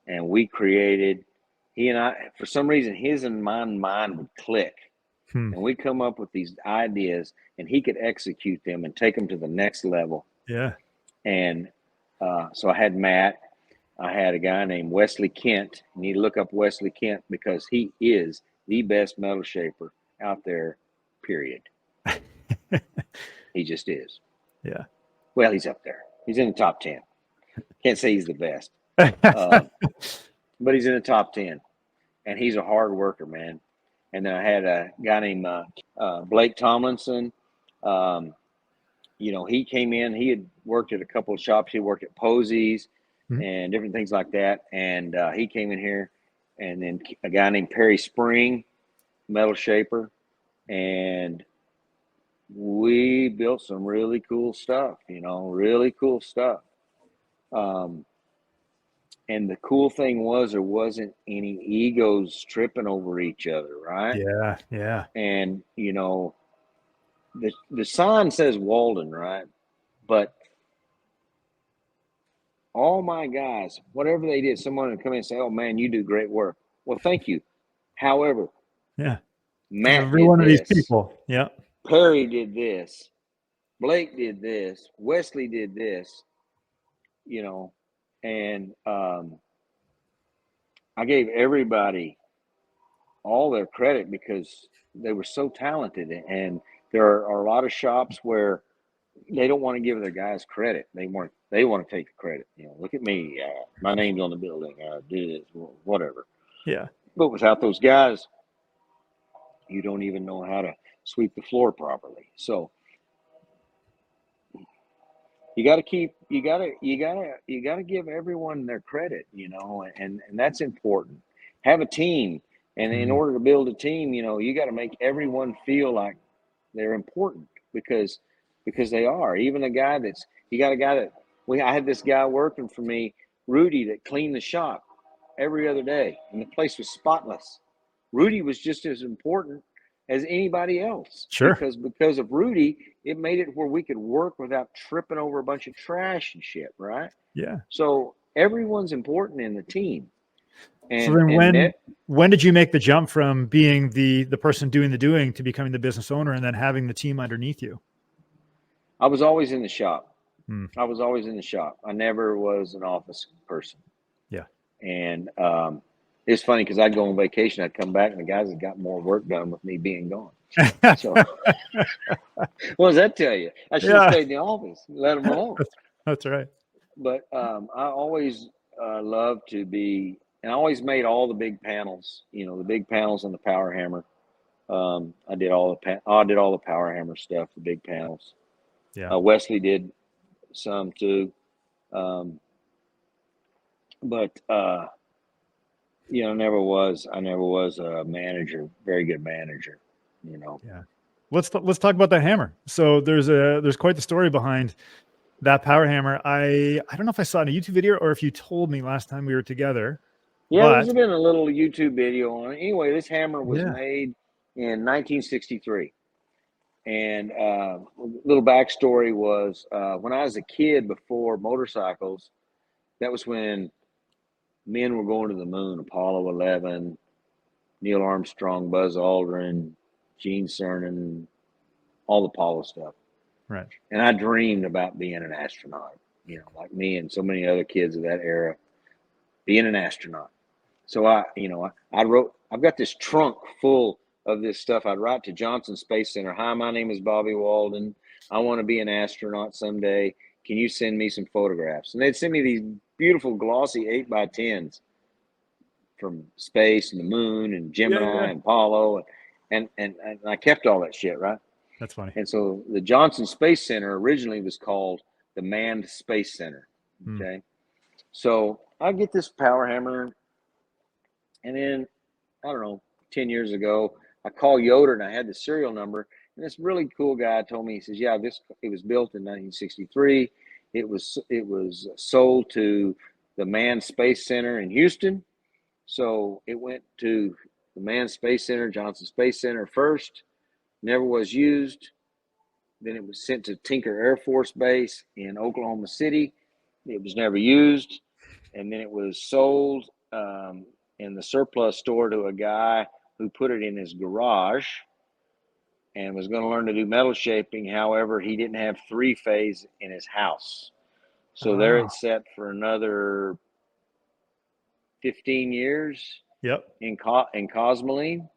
And he and I, for some reason, his and my mind would click. And we come up with these ideas, and he could execute them and take them to the next level. Yeah. And so I had Matt. I had a guy named Wesley Kent. You need to look up Wesley Kent because he is the best metal shaper out there, period. He just is. Yeah. Well, he's up there. He's in the top 10. Can't say he's the best, but he's in the top 10. And he's a hard worker, man. And then I had a guy named Blake Tomlinson. you know, he came in, he had worked at a couple of shops. He worked at Posey's and different things like that. And he came in here, and then a guy named Perry Spring, metal shaper. And we built some really cool stuff, you know, really cool stuff. And the cool thing was there wasn't any egos tripping over each other, right? Yeah, yeah. And, you know, the sign says Walden, right? But all my guys, whatever they did, someone would come in and say, "Oh man, you do great work." Well, thank you. However, Yeah. Matt Every did one of these this. people. Yeah. Perry did this. Blake did this. Wesley did this. You know, and I gave everybody all their credit because they were so talented. And there are a lot of shops where they don't want to give their guys credit. They want to take the credit. You know, look at me. My name's on the building. Do this, whatever. Yeah. But without those guys, you don't even know how to sweep the floor properly. So you got to give everyone their credit, you know, and that's important. Have a team. And in order to build a team, you know, you got to make everyone feel like they're important because they are. Even a guy I had this guy working for me, Rudy, that cleaned the shop every other day, and the place was spotless. Rudy was just as important as anybody else. Sure. Because of Rudy, it made it where we could work without tripping over a bunch of trash and shit, right? Yeah. So everyone's important in the team. And, so then when did you make the jump from being the person doing the doing to becoming the business owner and then having the team underneath you? I was always in the shop. I was always in the shop. I never was an office person. Yeah. And it's funny because I'd go on vacation, I'd come back, and the guys had got more work done with me being gone. So what does that tell you? I should have stayed in the office and let them alone. That's right. But I always loved to be, and I always made all the big panels, you know, the big panels on the power hammer. I did all the power hammer stuff, the big panels. Yeah. Wesley did some too. But you know, I never was a manager, very good manager, you know. Yeah. Let's talk about that hammer. So there's quite the story behind that power hammer. I don't know if I saw it in a YouTube video or if you told me last time we were together. Yeah, there's been a little YouTube video on it. Anyway, this hammer was Yeah. made in 1963. And a little backstory was when I was a kid before motorcycles, that was when men were going to the moon, Apollo 11, Neil Armstrong, Buzz Aldrin, Gene Cernan, all the Apollo stuff. Right. And I dreamed about being an astronaut, you know, like me and so many other kids of that era, being an astronaut. So I've got this trunk full of this stuff. I'd write to Johnson Space Center. Hi, my name is Bobby Walden. I want to be an astronaut someday. Can you send me some photographs? And they'd send me these beautiful glossy 8x10s from space and the moon and Gemini and Apollo. And I kept all that shit, right? That's funny. And so the Johnson Space Center originally was called the Manned Space Center. Okay. So I get this power hammer, and then, I don't know, 10 years ago, I call Yoder, and I had the serial number, and this really cool guy told me, he says, yeah, it was built in 1963. It was sold to the Manned Space Center in Houston. So it went to the Manned Space Center, Johnson Space Center first, never was used. Then it was sent to Tinker Air Force Base in Oklahoma City. It was never used. And then it was sold in the surplus store to a guy who put it in his garage and was going to learn to do metal shaping. However, he didn't have three-phase in his house. So there it sat for another 15 years in Cosmoline.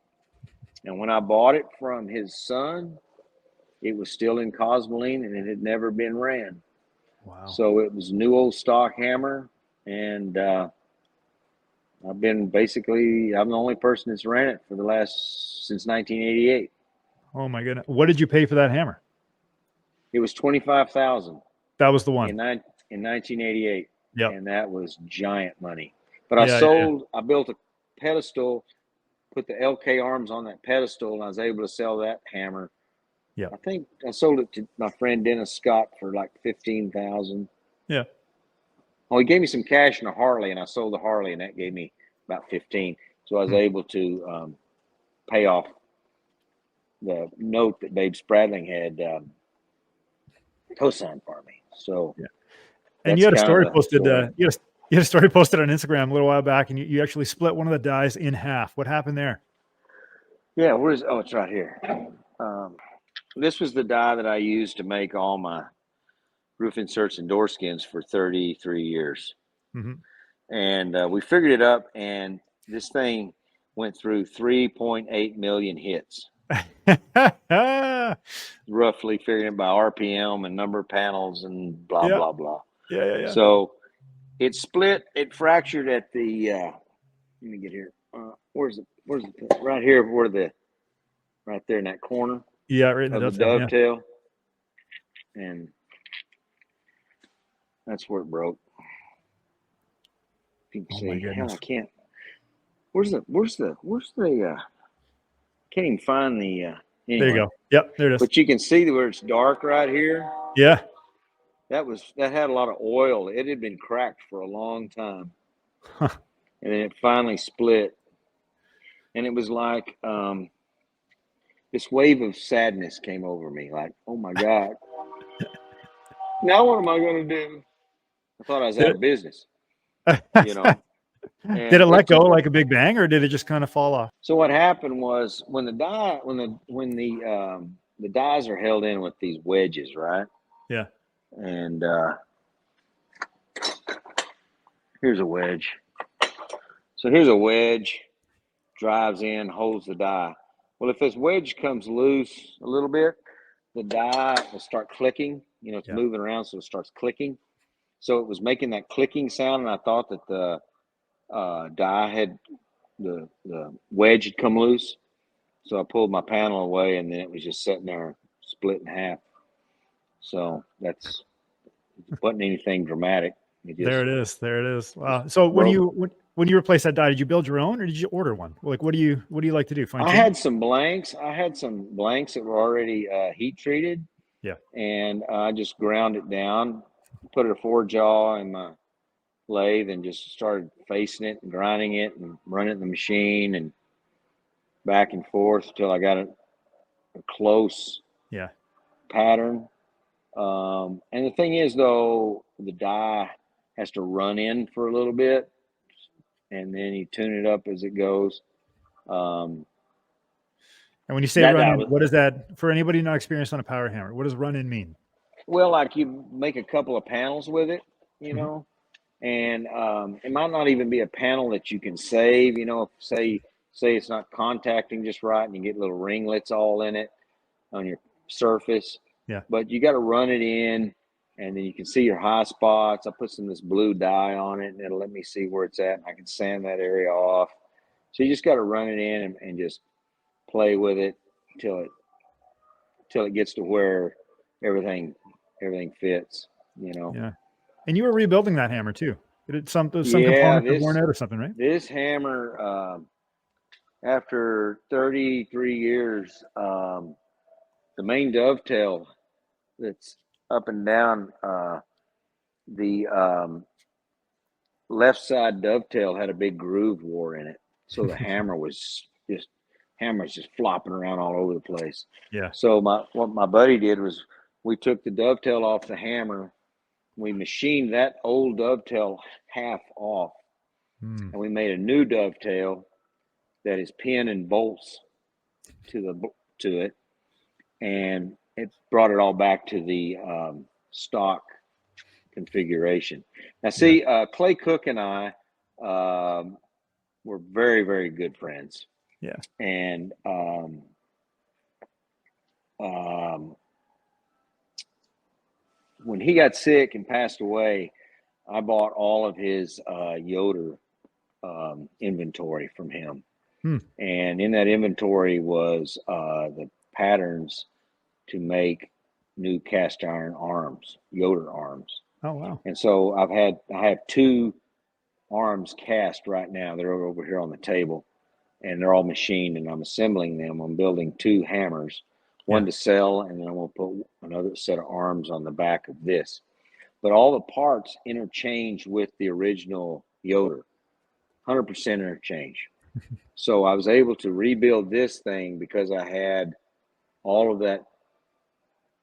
And when I bought it from his son, it was still in Cosmoline and it had never been ran. Wow. So it was new old stock hammer. And I'm the only person that's ran it since 1988. Oh my goodness. What did you pay for that hammer? It was 25,000 That was the one. in 1988. Yep. And that was giant money. But I built a pedestal, put the LK arms on that pedestal, and I was able to sell that hammer. Yeah. I think I sold it to my friend Dennis Scott for like 15,000. Yeah. Well, he gave me some cash in a Harley, and I sold the Harley, and that gave me about 15. So I was able to pay off the note that Babe Spradling had co-signed for me. So, yeah. And you had a story posted. You had a story posted on Instagram a little while back, and you actually split one of the dies in half. What happened there? Yeah, it's right here. This was the die that I used to make all my roof inserts and door skins for 33 years. Mm-hmm. And we figured it up, and this thing went through 3.8 million hits. Roughly figuring by RPM and number of panels and blah, blah, blah. Yeah. So it split, it fractured at the, let me get here. Where's the, right here, right there in that corner. Yeah, right in the dovetail. Yeah. And that's where it broke. You can see, hell, I can't. Where's the can't even find the, anyway. There you go. Yep, there it is. But you can see where it's dark right here. Yeah. That had a lot of oil. It had been cracked for a long time. Huh. And then it finally split. And it was like this wave of sadness came over me. Like, oh my God. Now what am I going to do? I thought I was out of business. You know. Did it let go like a big bang, or did it just kind of fall off? So what happened was when the dies are held in with these wedges, right? Yeah. And here's a wedge. So here's a wedge, drives in, holds the die. Well, if this wedge comes loose a little bit, the die will start clicking. You know, it's moving around, so it starts clicking. So it was making that clicking sound, and I thought that the die had the wedge had come loose. So I pulled my panel away, and then it was just sitting there split in half. So it wasn't anything dramatic. There it is. Wow. So when you replaced that die, did you build your own, or did you order one? Like, what do you like to do? I had some blanks. That were already heat treated. Yeah. And I just ground it down, put a 4-jaw in my lathe, and just started facing it and grinding it and running it in the machine and back and forth until I got a close pattern. And the thing is, though, the die has to run in for a little bit, and then you tune it up as it goes. And when you say run in, what is that for anybody not experienced on a power hammer? What does run in mean? Well, like you make a couple of panels with it, you know, and it might not even be a panel that you can save. You know, say it's not contacting just right, and you get little ringlets all in it on your surface. Yeah. But you got to run it in, and then you can see your high spots. I put some of this blue dye on it, and it'll let me see where it's at, and I can sand that area off. So you just got to run it in and just play with it till it gets to where everything fits, you know. Yeah. And you were rebuilding that hammer too. Some components were worn out or something, right? This hammer, after 33 years, the main dovetail that's up and down, the left side dovetail had a big groove war in it. So the hammer was just flopping around all over the place. Yeah. So what my buddy did was we took the dovetail off the hammer. We machined that old dovetail half off, and we made a new dovetail that is pin and bolts to it, and it brought it all back to the stock configuration. Now, see, Clay Cook and I were very, very good friends. Yeah. And when he got sick and passed away, I bought all of his Yoder inventory from him. And in that inventory was the patterns to make new cast iron arms, Yoder arms. Oh, wow. And so I have 2 arms cast right now. They're over here on the table, and they're all machined, and I'm assembling them. I'm building 2 hammers, one to sell, and then I'm going to put another set of arms on the back of this. But all the parts interchange with the original Yoder, 100% interchange. So I was able to rebuild this thing because I had all of that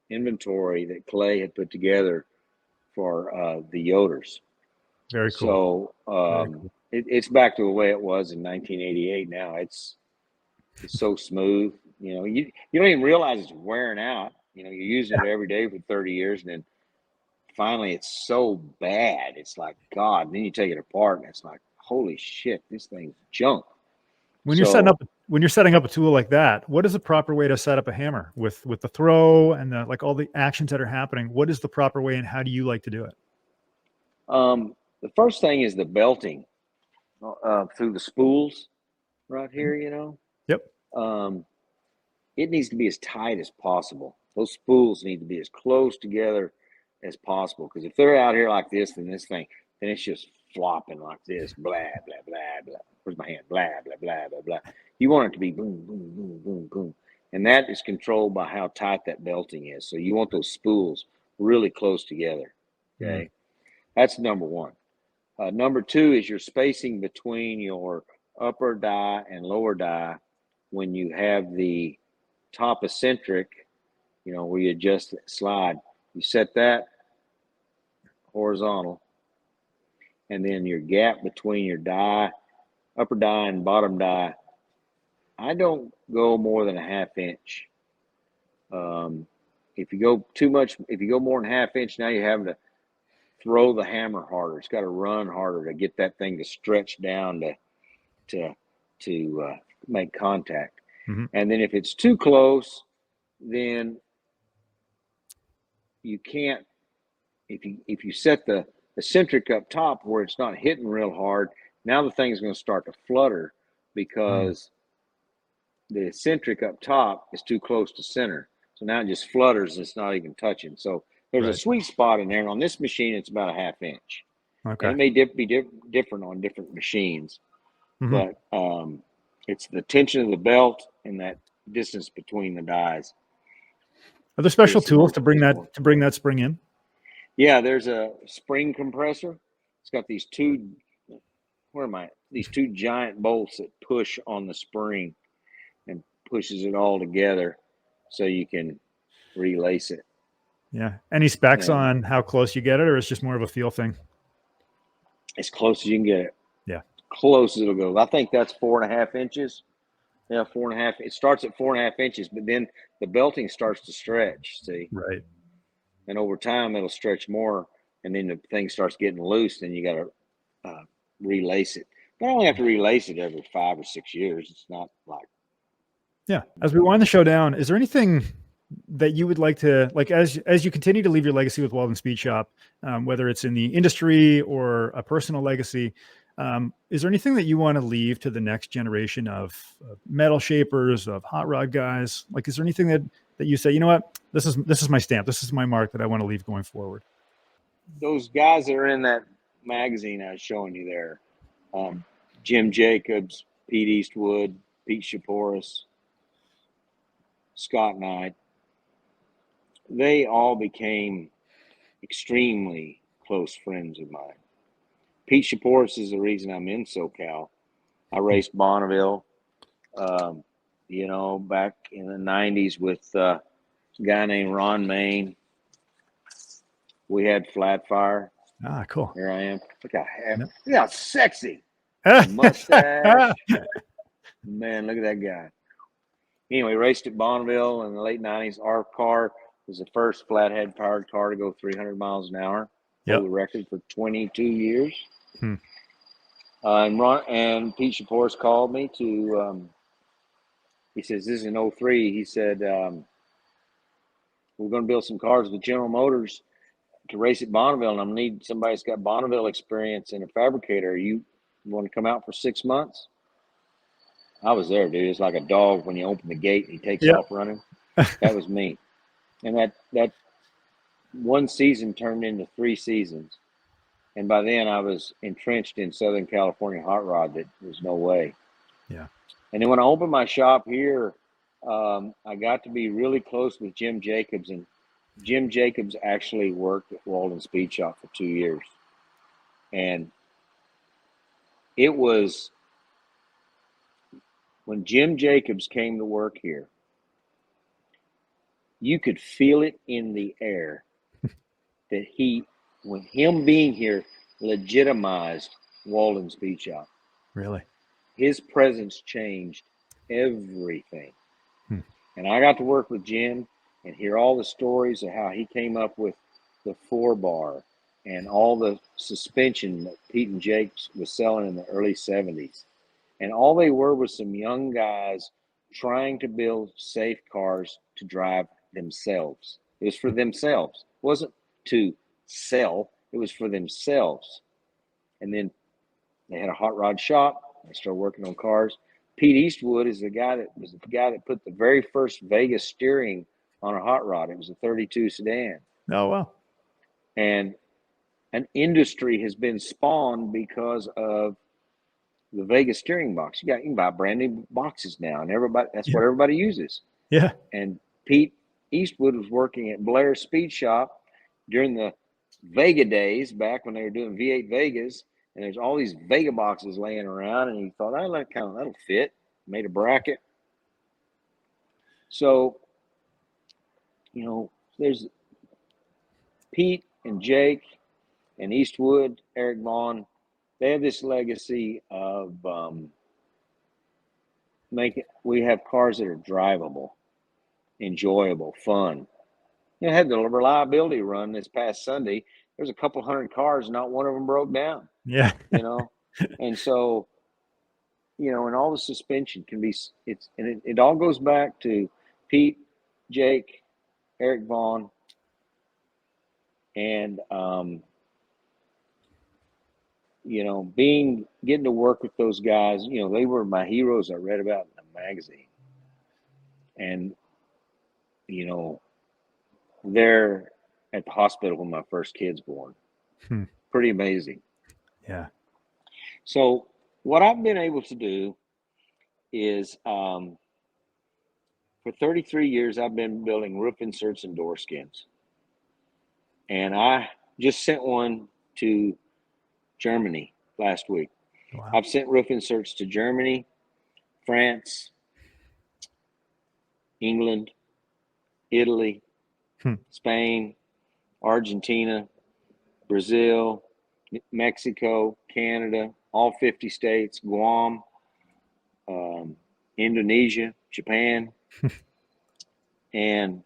inventory that Clay had put together for the Yoders. Very cool. So it's back to the way it was in 1988 now. It's so smooth. You know, you don't even realize it's wearing out. You know, you're using it every day for 30 years, and then finally it's so bad. It's like, God, and then you take it apart, and it's like, holy shit, this thing's junk. When you're setting up a tool like that, what is the proper way to set up a hammer with the throw and like all the actions that are happening? What is the proper way, and how do you like to do it? The first thing is the belting through the spools right here, you know. Yep. It needs to be as tight as possible. Those spools need to be as close together as possible, because if they're out here like this, then it's just flopping like this, blah, blah, blah, blah. Where's my hand? Blah, blah, blah, blah, blah. You want it to be boom, boom, boom, boom, boom. And that is controlled by how tight that belting is. So you want those spools really close together, okay? That's number one. Number 2 is your spacing between your upper die and lower die when you have the top eccentric, you know, where you adjust the slide. You set that horizontal, and then your gap between your die, upper die and bottom die, I don't go more than a 1/2 inch. If you go too much, if you go more than 1/2 inch, now you're having to throw the hammer harder. It's got to run harder to get that thing to stretch down to make contact. And then if it's too close, then you can't. If you set the eccentric up top where it's not hitting real hard, now the thing's going to start to flutter because the eccentric up top is too close to center. So now it just flutters and it's not even touching. So there's a sweet spot in there. And on this machine, it's about a 1/2 inch. Okay. And it may be different on different machines, but it's the tension of the belt and that distance between the dies. Are there special tools to bring that spring in? Yeah, there's a spring compressor. It's got these two giant bolts that push on the spring and pushes it all together so you can relace it. Yeah. Any specs on how close you get it, or it's just more of a feel thing? As close as you can get it. Yeah. Close as it'll go. I think that's 4.5 inches. Yeah, 4.5. It starts at 4.5 inches, but then the belting starts to stretch. See. Right. And over time, it'll stretch more, and then the thing starts getting loose. Then you got to relace it. But I only have to relace it every 5 or 6 years. It's not like. Yeah. As we wind the show down, is there anything that you would like to, like, as you continue to leave your legacy with Walden Speed Shop, whether it's in the industry or a personal legacy, is there anything that you want to leave to the next generation of metal shapers, of hot rod guys? Like, is there anything that you say, you know what, this is my stamp, this is my mark that I want to leave going forward? Those guys that are in that magazine I was showing you there, Jim Jacobs, Pete Eastwood, Pete Shaporis, Scott Knight, they all became extremely close friends of mine. Pete Shaporis is the reason I'm in SoCal. I raced Bonneville, you know, back in the 90s with a guy named Ron Main. We had Flat Fire. Ah, cool. Here I am. Look how sexy. Mustache. Man, look at that guy. Anyway, raced at Bonneville in the late 90s. Our car was the first flathead powered car to go 300 miles an hour. Hold the record for 22 years. And Pete Shaporis called me to, he says, this is in 03. He said, we're going to build some cars with General Motors to race at Bonneville, and I'm going to need somebody that's got Bonneville experience and a fabricator. You want to come out for 6 months? I was there, dude. It's like a dog when you open the gate and he takes off running. That was me. And that one season turned into 3 seasons. And by then I was entrenched in Southern California hot rod. That was no way. Yeah. And then when I opened my shop here, I got to be really close with Jim Jacobs, and Jim Jacobs actually worked at Walden Speed Shop for 2 years. And it was when Jim Jacobs came to work here, you could feel it in the air that when him being here, legitimized Walden Speed Shop. Really? His presence changed everything. Hmm. And I got to work with Jim and hear all the stories of how he came up with the 4-bar and all the suspension that Pete and Jake was selling in the early 70s. And all they were was some young guys trying to build safe cars to drive themselves. It was for themselves. It wasn't to sell. It was for themselves. And then they had a hot rod shop. They started working on cars. Pete Eastwood is the guy that put the very first Vegas steering on a hot rod. It was a 32 sedan. Oh, wow. And an industry has been spawned because of the Vegas steering box. You can buy brand new boxes now, and that's what everybody uses. Yeah. And Pete Eastwood was working at Blair Speed Shop during the Vega days, back when they were doing V8 Vegas, and there's all these Vega boxes laying around, and he thought, that'll fit. Made a bracket. So, there's Pete and Jake and Eastwood, Eric Vaughn. They have this legacy of we have cars that are drivable, enjoyable, fun. I had the reliability run this past Sunday. There's a couple hundred cars, not one of them broke down. Yeah. And so, and all the suspension can be, it all goes back to Pete, Jake, Eric Vaughn, and, getting to work with those guys. They were my heroes I read about in the magazine. And, they're at the hospital when my first kid's born. Pretty amazing. Yeah. So what I've been able to do is, for 33 years, I've been building roof inserts and door skins. And I just sent one to Germany last week. Wow. I've sent roof inserts to Germany, France, England, Italy, Spain, Argentina, Brazil, Mexico, Canada, all 50 states, Guam, Indonesia, Japan. And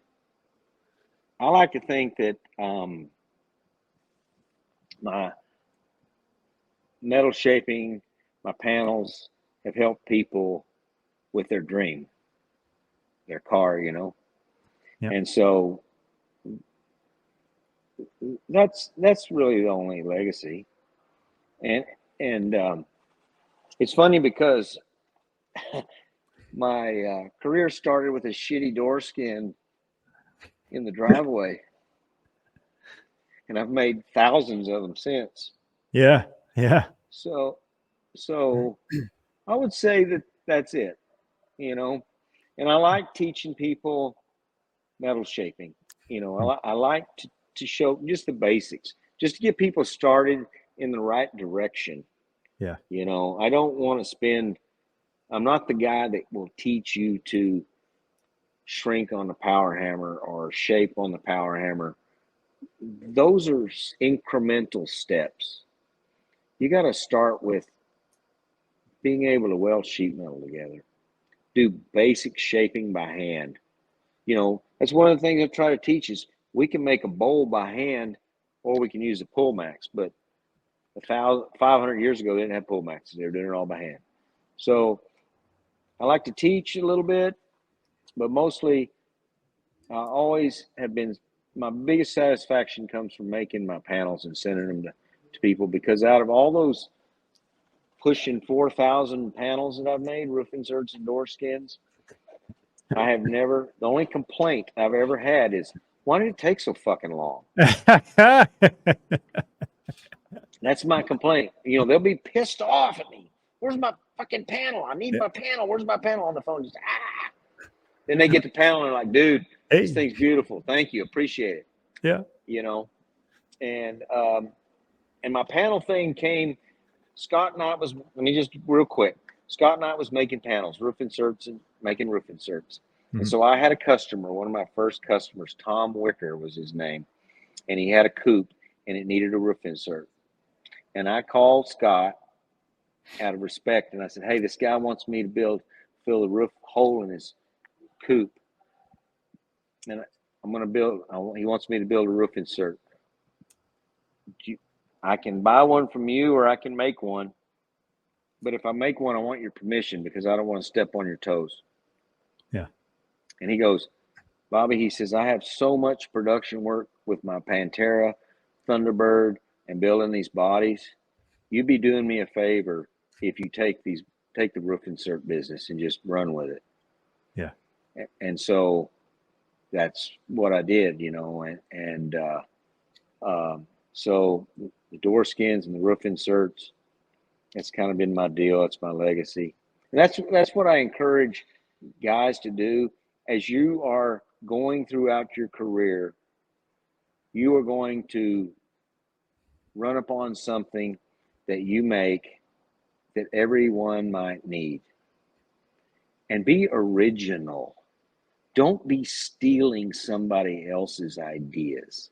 I like to think that my metal shaping, my panels have helped people with their dream, their car, Yep. And so that's really the only legacy. And it's funny because my career started with a shitty door skin in the driveway, and I've made thousands of them since. Yeah. Yeah. So I would say that that's it, and I like teaching people metal shaping. I like to show just the basics, just to get people started in the right direction. Yeah. I don't want to I'm not the guy that will teach you to shrink on the power hammer or shape on the power hammer. Those are incremental steps. You got to start with being able to weld sheet metal together, do basic shaping by hand. That's one of the things I try to teach is we can make a bowl by hand, or we can use a pullmax. But 500 years ago, they didn't have pullmaxes. They were doing it all by hand. So I like to teach a little bit, but mostly I always have been, my biggest satisfaction comes from making my panels and sending them to people, because out of all those pushing 4,000 panels that I've made, roof inserts and door skins, The only complaint I've ever had is, why did it take so fucking long? That's my complaint. You know, they'll be pissed off at me. Where's my fucking panel? I need my panel. Where's my panel? On the phone, just Then they get the panel and like, dude, this thing's beautiful. Thank you. Appreciate it. Yeah. You know, and my panel thing came, Scott and I was, let me just real quick. Scott and I was making panels, roof inserts, and making roof inserts. Mm-hmm. And so I had a customer, one of my first customers, Tom Wicker was his name. And he had a coupe and it needed a roof insert. And I called Scott out of respect. And I said, hey, this guy wants me to fill the roof hole in his coupe. And I'm going to he wants me to build a roof insert. I can buy one from you or I can make one. But if I make one, I want your permission because I don't want to step on your toes. Yeah. And he goes, Bobby, he says, I have so much production work with my Pantera, Thunderbird, and building these bodies. You'd be doing me a favor if you take the roof insert business and just run with it. Yeah. And so that's what I did, you know, so the door skins and the roof inserts, that's kind of been my deal. It's my legacy. And that's what I encourage guys to do. As you are going throughout your career, you are going to run upon something that you make that everyone might need. And be original. Don't be stealing somebody else's ideas.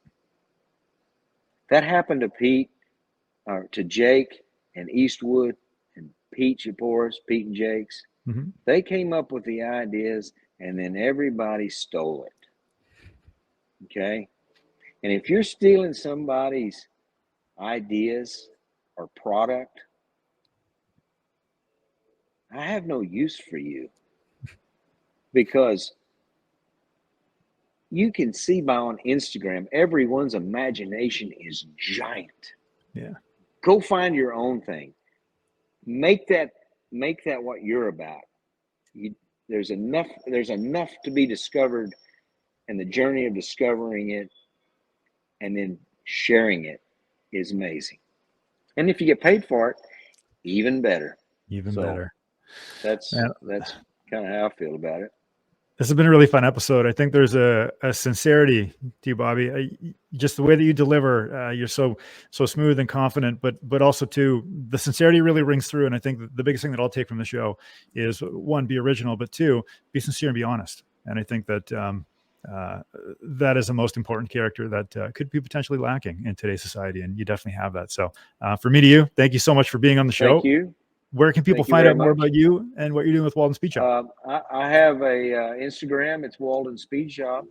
That happened to Pete, or to Jake and Eastwood and Pete Japoris, Pete and Jake's. Mm-hmm. They came up with the ideas and then everybody stole it. Okay? And if you're stealing somebody's ideas or product, I have no use for you. Because you can see by on Instagram, everyone's imagination is giant. Yeah. Go find your own thing. Make that what you're about. There's enough to be discovered, and the journey of discovering it and then sharing it is amazing. And if you get paid for it, even better. Even better. That's kind of how I feel about it. This has been a really fun episode. I think there's a sincerity to you, Bobby. Just the way that you deliver, you're so smooth and confident, but also too, the sincerity really rings through. And I think the biggest thing that I'll take from the show is, one, be original, but two, be sincere and be honest. And I think that that is the most important character that could be potentially lacking in today's society. And you definitely have that. So from me to you, thank you so much for being on the show. Thank you. Where can people find out more about you and what you're doing with Walden Speed Shop? I have a Instagram. It's Walden Speed Shop.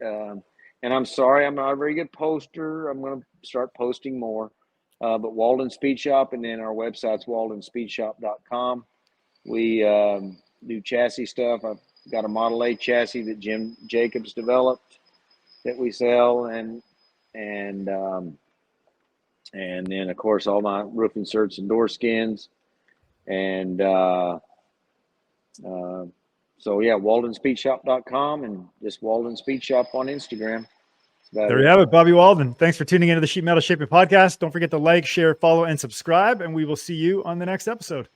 And I'm sorry, I'm not a very good poster. I'm going to start posting more. But Walden Speed Shop, and then our website's waldenspeedshop.com. We do chassis stuff. I've got a Model A chassis that Jim Jacobs developed that we sell, and then of course all my roof inserts and door skins. And so yeah, waldenspeedshop.com and just Walden Speed Shop on Instagram. There you have it, Bobby Walden. Thanks for tuning into the Sheet Metal Shaping Podcast. Don't forget to like, share, follow, and subscribe, and we will see you on the next episode.